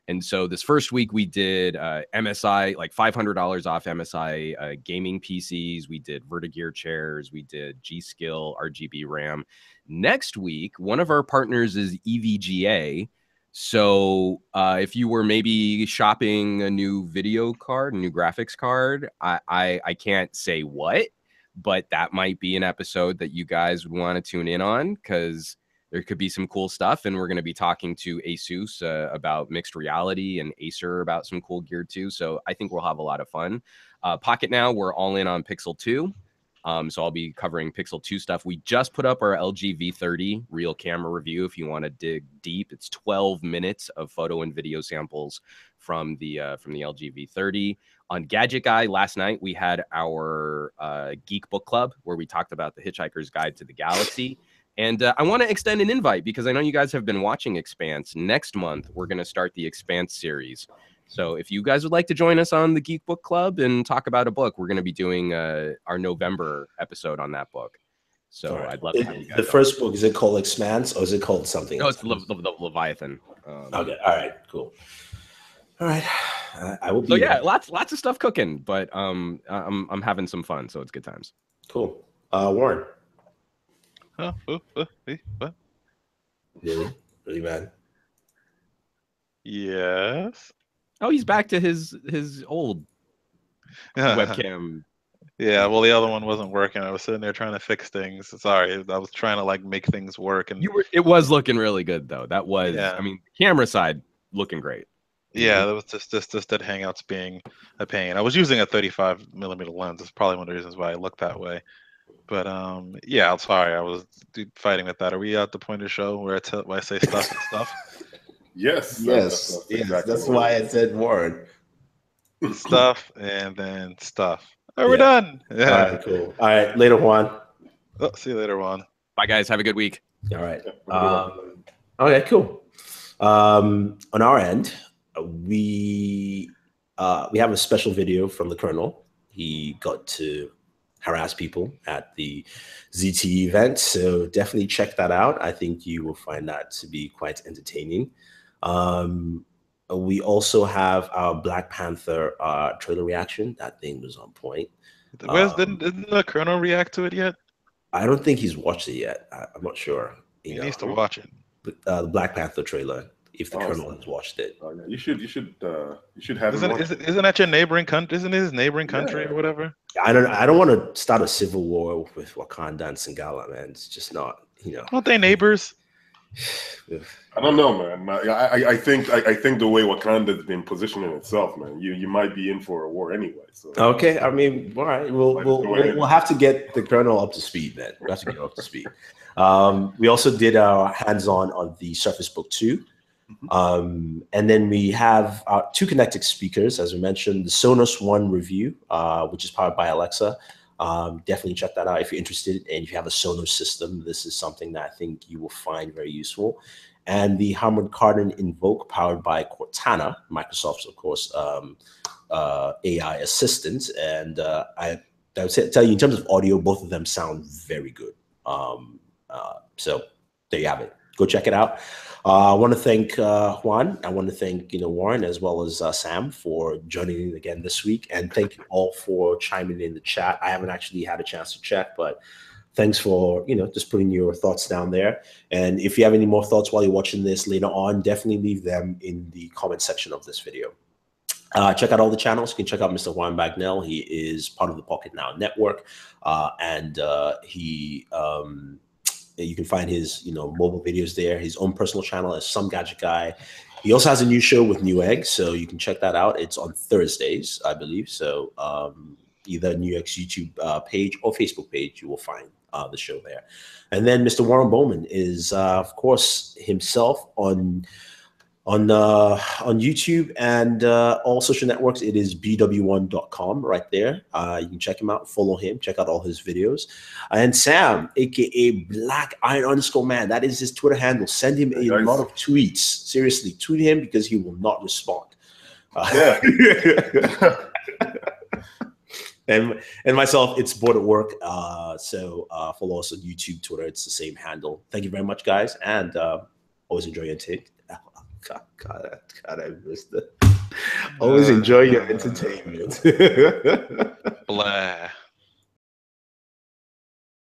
[SPEAKER 1] And so this first week we did MSI, like $500 off MSI gaming PCs. We did Vertigear chairs. We did G.Skill RGB RAM. Next week, one of our partners is EVGA. So if you were maybe shopping a new video card, a new graphics card, I can't say what, but that might be an episode that you guys would want to tune in on, because there could be some cool stuff. And we're going to be talking to Asus about mixed reality, and Acer about some cool gear too. So I think we'll have a lot of fun. Pocket Now, we're all in on Pixel 2. So I'll be covering Pixel 2 stuff. We just put up our LG V30 real camera review. If you want to dig deep, it's 12 minutes of photo and video samples from the LG V30. On Gadget Guy last night, we had our Geek Book Club, where we talked about The Hitchhiker's Guide to the Galaxy. And I want to extend an invite, because I know you guys have been watching Expanse. Next month, we're going to start the Expanse series. So if you guys would like to join us on the Geek Book Club and talk about a book, we're going to be doing our November episode on that book. So I'd love to have you guys.
[SPEAKER 2] The first book, is it called Expanse, or is it called something else?
[SPEAKER 1] No, it's the Leviathan.
[SPEAKER 2] Okay, all right, cool. All right, I will be.
[SPEAKER 1] So yeah, lots of stuff cooking, but I'm having some fun, so it's good times.
[SPEAKER 2] Cool. Warren.
[SPEAKER 5] Huh? What?
[SPEAKER 2] Really, man?
[SPEAKER 5] Yes.
[SPEAKER 1] Oh, he's back to his old webcam.
[SPEAKER 5] Yeah, well, the other one wasn't working. I was sitting there trying to fix things. Sorry, I was trying to like make things work, and
[SPEAKER 1] It was looking really good though. That was,
[SPEAKER 5] Yeah.
[SPEAKER 1] I mean, camera side looking great.
[SPEAKER 5] yeah, that was just that Hangouts being a pain. I was using a 35mm lens. That's probably one of the reasons why I look that way. But yeah, I'm sorry. I was fighting with that. Are we at the point of the show where I say stuff and stuff?
[SPEAKER 4] Yes.
[SPEAKER 2] Yes. That's why I said Warren.
[SPEAKER 5] Stuff and then stuff. Oh, we're done. Yeah.
[SPEAKER 2] All right, cool. All right, later, Juan.
[SPEAKER 5] Oh, see you later, Juan.
[SPEAKER 1] Bye guys, have a good week.
[SPEAKER 2] All right. Okay, cool. On our end, we have a special video from the Colonel. He got to harass people at the ZTE event, so definitely check that out. I think you will find that to be quite entertaining. We also have our Black Panther trailer reaction. That thing was on point.
[SPEAKER 5] Didn't the Colonel react to it yet?
[SPEAKER 2] I don't think he's watched it yet. I'm not sure.
[SPEAKER 5] He needs to watch it.
[SPEAKER 2] The Black Panther trailer, if the Colonel has watched it.
[SPEAKER 4] Oh, yeah. You should have.
[SPEAKER 5] Isn't that your neighboring country? Isn't it his neighboring country or whatever?
[SPEAKER 2] I don't want to start a civil war with Wakanda and Singala, man. It's just not,
[SPEAKER 5] Aren't they neighbors?
[SPEAKER 4] I don't know, man. I think the way Wakanda's been positioning itself, man, you might be in for a war anyway. So
[SPEAKER 2] okay, I mean, all right, we'll have to get the Colonel up to speed, then. We'll have to get up to speed. We also did our hands-on on the Surface Book 2. And then we have our 2 Connected speakers, as we mentioned, the Sonos One review, which is powered by Alexa. Definitely check that out if you're interested, and if you have a Sonos system, this is something that I think you will find very useful. And the Harman Kardon Invoke, powered by Cortana, Microsoft's, of course, AI assistant. And I would tell you, in terms of audio, both of them sound very good. So there you have it. Go check it out. I want to thank Juan. I want to thank Warren, as well as Sam, for joining in again this week, and thank you all for chiming in the chat. I haven't actually had a chance to check, but thanks for just putting your thoughts down there. And if you have any more thoughts while you're watching this later on, definitely leave them in the comment section of this video. Check out all the channels. You can check out Mr. Juan Bagnell. He is part of the Pocket Now network, and you can find his mobile videos there. His own personal channel is Some Gadget Guy. He also has a new show with Newegg, so you can check that out. It's on Thursdays, I believe. So either New York's YouTube page or Facebook page. You will find the show there. And then Mr. Warren Bowman is, of course, himself on YouTube and all social networks. It is bw1.com right there. You can check him out, follow him, check out all his videos. And Sam, aka Black Iron _man, that is his Twitter handle. Send him a lot of tweets. Seriously, tweet him because he will not respond.
[SPEAKER 4] Yeah.
[SPEAKER 2] And myself, it's Bored at Work. So follow us on YouTube, Twitter. It's the same handle. Thank you very much, guys, and always enjoy your take. God, I missed it. Always enjoy your entertainment.
[SPEAKER 5] Blah.